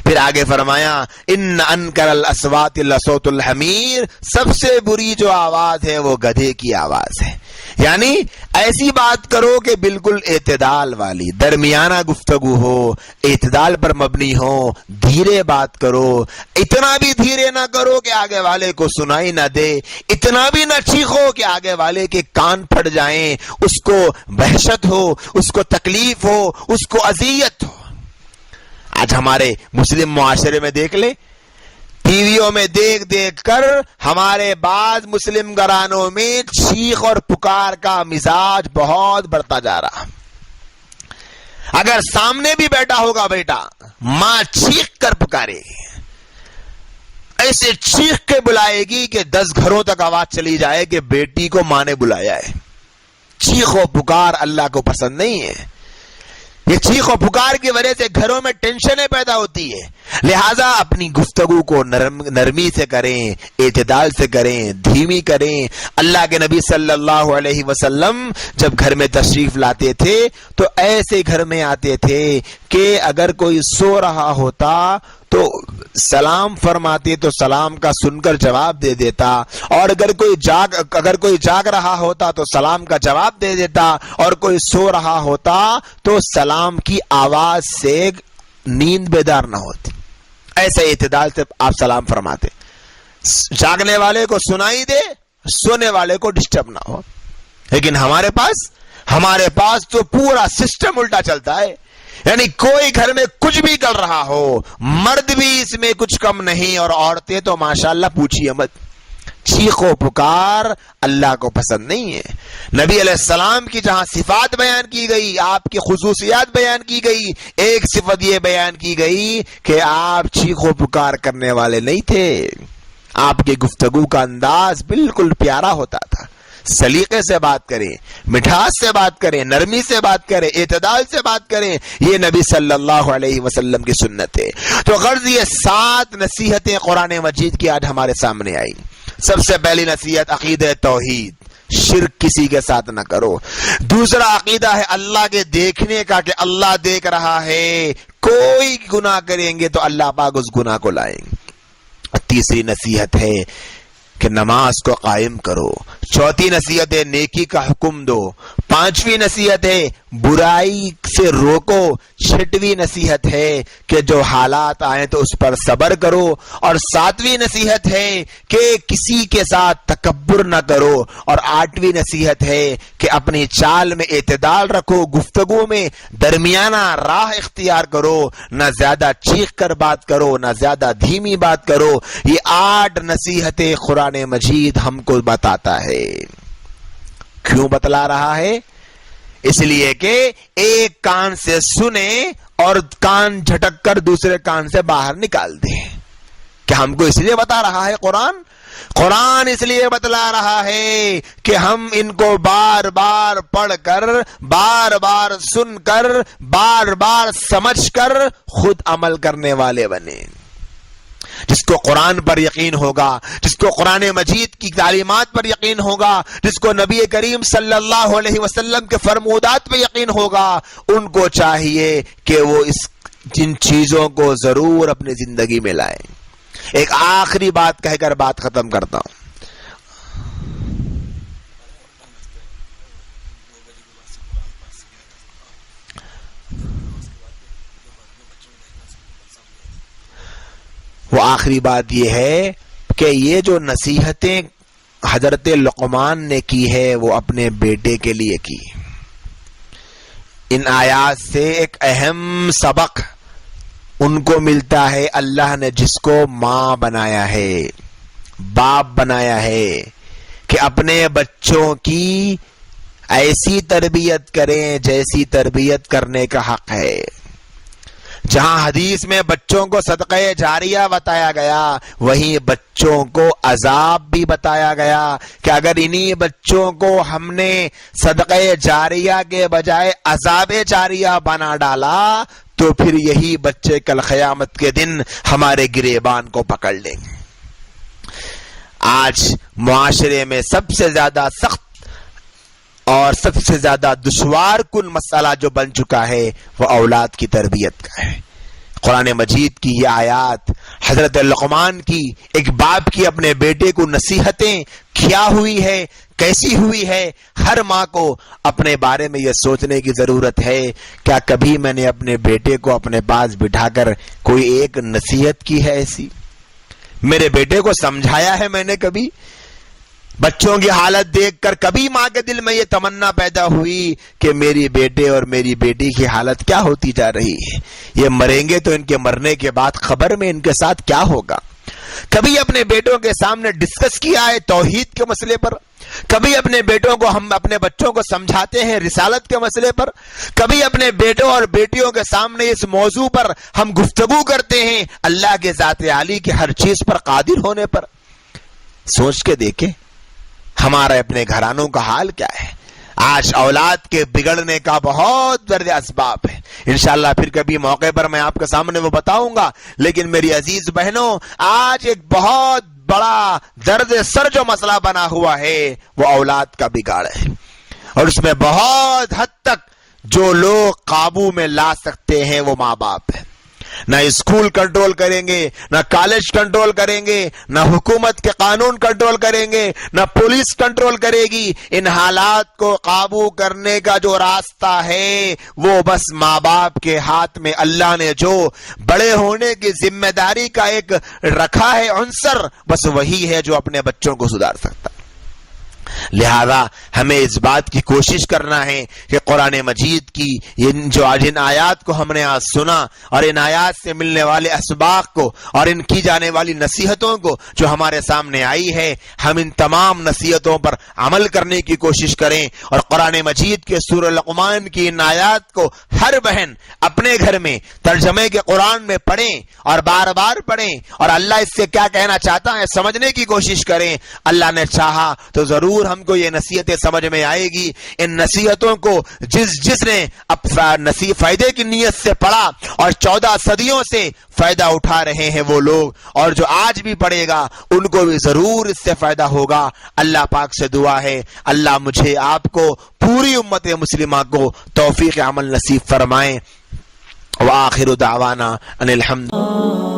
S1: پھر آگے فرمایا ان انکر الاصوات لصوت الحمیر, سب سے بری جو آواز ہے وہ گدھے کی آواز ہے. یعنی ایسی بات کرو کہ بالکل اعتدال والی, درمیانہ گفتگو ہو, اعتدال پر مبنی ہو, دھیرے بات کرو. اتنا بھی دھیرے نہ کرو کہ آگے والے کو سنائی نہ دے, اتنا بھی نہ چیخو کہ آگے والے کے کان پھٹ جائیں, اس کو وحشت ہو, اس کو تکلیف ہو, اس کو اذیت ہو. آج ہمارے مسلم معاشرے میں دیکھ لیں, ٹی ویوں میں دیکھ کر ہمارے بعض مسلم گھرانوں میں چیخ اور پکار کا مزاج بہت بڑھتا جا رہا. اگر سامنے بھی بیٹھا ہوگا بیٹا, ماں چیخ کر پکارے گی, ایسے چیخ کے بلائے گی کہ 10 گھروں تک آواز چلی جائے کہ بیٹی کو ماں نے بلایا ہے. چیخ و پکار اللہ کو پسند نہیں ہے. یہ چیخ و پکار کی وجہ سے گھروں میں ٹینشنیں پیدا ہوتی ہے. لہذا اپنی گفتگو کو نرمی سے کریں, اعتدال سے کریں, دھیمی کریں. اللہ کے نبی صلی اللہ علیہ وسلم جب گھر میں تشریف لاتے تھے تو ایسے گھر میں آتے تھے کہ اگر کوئی سو رہا ہوتا تو سلام فرماتے تو سلام کا سن کر جواب دے دیتا, اور اگر کوئی جاگ رہا ہوتا تو سلام کا جواب دے دیتا, اور کوئی سو رہا ہوتا تو سلام کی آواز سے نیند بیدار نہ ہوتی. ایسے اعتدال سے آپ سلام فرماتے, جاگنے والے کو سنائی دے, سونے والے کو ڈسٹرب نہ ہو. لیکن ہمارے پاس تو پورا سسٹم الٹا چلتا ہے. یعنی کوئی گھر میں کچھ بھی کر رہا ہو, مرد بھی اس میں کچھ کم نہیں, اور عورتیں تو ماشاءاللہ پوچھیے مت. چیخ و پکار اللہ کو پسند نہیں ہے۔ نبی علیہ السلام کی جہاں صفات بیان کی گئی، آپ کی خصوصیات بیان کی گئی، ایک صفت یہ بیان کی گئی کہ آپ چیخ و پکار کرنے والے نہیں تھے۔ آپ کی گفتگو کا انداز بالکل پیارا ہوتا تھا، سلیقے سے بات کریں، مٹھاس سے بات کریں، نرمی سے بات کریں، اعتدال سے بات کریں، یہ نبی صلی اللہ علیہ وسلم کی سنت ہے۔ تو غرض یہ 7 نصیحتیں قرآن مجید کی آج ہمارے سامنے آئی۔ سب سے پہلی نصیحت عقیدہ توحید، شرک کسی کے ساتھ نہ کرو۔ دوسرا عقیدہ ہے اللہ کے دیکھنے کا، کہ اللہ دیکھ رہا ہے، کوئی گناہ کریں گے تو اللہ پاک اس گناہ کو لائیں گے۔ تیسری نصیحت ہے کہ نماز کو قائم کرو۔ چوتھی نصیحت ہے نیکی کا حکم دو۔ پانچویں نصیحت ہے برائی سے روکو۔ چھٹویں نصیحت ہے کہ جو حالات آئیں تو اس پر صبر کرو۔ اور ساتویں نصیحت ہے کہ کسی کے ساتھ تکبر نہ کرو۔ اور آٹھویں نصیحت ہے کہ اپنی چال میں اعتدال رکھو، گفتگو میں درمیانہ راہ اختیار کرو، نہ زیادہ چیخ کر بات کرو، نہ زیادہ دھیمی بات کرو۔ یہ 8 نصیحتیں قرآن مجید ہم کو بتاتا ہے۔ کیوں بتلا رہا ہے؟ اس لیے کہ ایک کان سے سنیں اور کان جھٹک کر دوسرے کان سے باہر نکال دیں۔ کہ ہم کو اس لیے بتا رہا ہے قرآن اس لیے بتلا رہا ہے کہ ہم ان کو بار بار پڑھ کر، بار بار سن کر، بار بار سمجھ کر خود عمل کرنے والے بنے۔ جس کو قرآن پر یقین ہوگا، جس کو قرآن مجید کی تعلیمات پر یقین ہوگا، جس کو نبی کریم صلی اللہ علیہ وسلم کے فرمودات پہ یقین ہوگا، ان کو چاہیے کہ وہ جن چیزوں کو ضرور اپنی زندگی میں لائیں۔ ایک آخری بات کہہ کر بات ختم کرتا ہوں۔ وہ آخری بات یہ ہے کہ یہ جو نصیحتیں حضرت لقمان نے کی ہے وہ اپنے بیٹے کے لیے کی۔ ان آیات سے ایک اہم سبق ان کو ملتا ہے، اللہ نے جس کو ماں بنایا ہے، باپ بنایا ہے، کہ اپنے بچوں کی ایسی تربیت کریں جیسی تربیت کرنے کا حق ہے۔ جہاں حدیث میں بچوں کو صدقہ جاریہ بتایا گیا، وہیں بچوں کو عذاب بھی بتایا گیا کہ اگر انہی بچوں کو ہم نے صدقہ جاریہ کے بجائے عذاب جاریہ بنا ڈالا تو پھر یہی بچے کل قیامت کے دن ہمارے گریبان کو پکڑ لیں گے۔ آج معاشرے میں سب سے زیادہ سخت اور سب سے زیادہ دشوار کن مسئلہ جو بن چکا ہے وہ اولاد کی تربیت کا ہے۔ قرآن مجید کی یہ آیات حضرت لقمان کی، ایک باپ کی اپنے بیٹے کو نصیحتیں کیا ہوئی ہے، کیسی ہوئی ہے۔ ہر ماں کو اپنے بارے میں یہ سوچنے کی ضرورت ہے، کیا کبھی میں نے اپنے بیٹے کو اپنے پاس بٹھا کر کوئی ایک نصیحت کی ہے ایسی؟ میرے بیٹے کو سمجھایا ہے میں نے کبھی؟ بچوں کی حالت دیکھ کر کبھی ماں کے دل میں یہ تمنا پیدا ہوئی کہ میری بیٹے اور میری بیٹی کی حالت کیا ہوتی جا رہی ہے، یہ مریں گے تو ان کے مرنے کے بعد خبر میں ان کے ساتھ کیا ہوگا؟ کبھی اپنے بیٹوں کے سامنے ڈسکس کیا ہے توحید کے مسئلے پر؟ کبھی اپنے بیٹوں کو ہم اپنے بچوں کو سمجھاتے ہیں رسالت کے مسئلے پر؟ کبھی اپنے بیٹوں اور بیٹیوں کے سامنے اس موضوع پر ہم گفتگو کرتے ہیں اللہ کے ذات عالی کے ہر چیز پر قادر ہونے پر؟ سوچ کے دیکھیں ہمارے اپنے گھرانوں کا حال کیا ہے۔ آج اولاد کے بگڑنے کا بہت درد اسباب ہے، انشاءاللہ پھر کبھی موقع پر میں آپ کے سامنے وہ بتاؤں گا۔ لیکن میری عزیز بہنوں، آج ایک بہت بڑا درد سر جو مسئلہ بنا ہوا ہے وہ اولاد کا بگاڑ ہے، اور اس میں بہت حد تک جو لوگ قابو میں لا سکتے ہیں وہ ماں باپ ہیں۔ نہ اسکول کنٹرول کریں گے، نہ کالج کنٹرول کریں گے، نہ حکومت کے قانون کنٹرول کریں گے، نہ پولیس کنٹرول کرے گی۔ ان حالات کو قابو کرنے کا جو راستہ ہے وہ بس ماں باپ کے ہاتھ میں اللہ نے جو بڑے ہونے کی ذمہ داری کا ایک رکھا ہے عنصر، بس وہی ہے جو اپنے بچوں کو سدھار سکتا۔ لہذا ہمیں اس بات کی کوشش کرنا ہے کہ قرآن مجید کی جن آیات کو ہم نے آج سنا اور ان آیات سے ملنے والے اسباق کو اور ان کی جانے والی نصیحتوں کو جو ہمارے سامنے آئی ہے، ہم ان تمام نصیحتوں پر عمل کرنے کی کوشش کریں اور قرآن مجید کے سورہ لقمان کی ان آیات کو ہر بہن اپنے گھر میں ترجمے کے قرآن میں پڑھیں اور بار بار پڑھیں اور اللہ اس سے کیا کہنا چاہتا ہے سمجھنے کی کوشش کریں۔ اللہ نے چاہا تو ضرور ہم کو یہ نصیحتیں سمجھ میں آئے گی۔ ان نصیحتوں کو جس نے فائدے کی نیت سے پڑھا اور 14 صدیوں سے فائدہ اٹھا رہے ہیں وہ لوگ، اور جو آج بھی پڑھے گا ان کو بھی ضرور اس سے فائدہ ہوگا۔ اللہ پاک سے دعا ہے اللہ مجھے آپ کو پوری امت مسلمہ کو توفیق عمل نصیب فرمائیں۔ وآخر دعوانا ان الحمد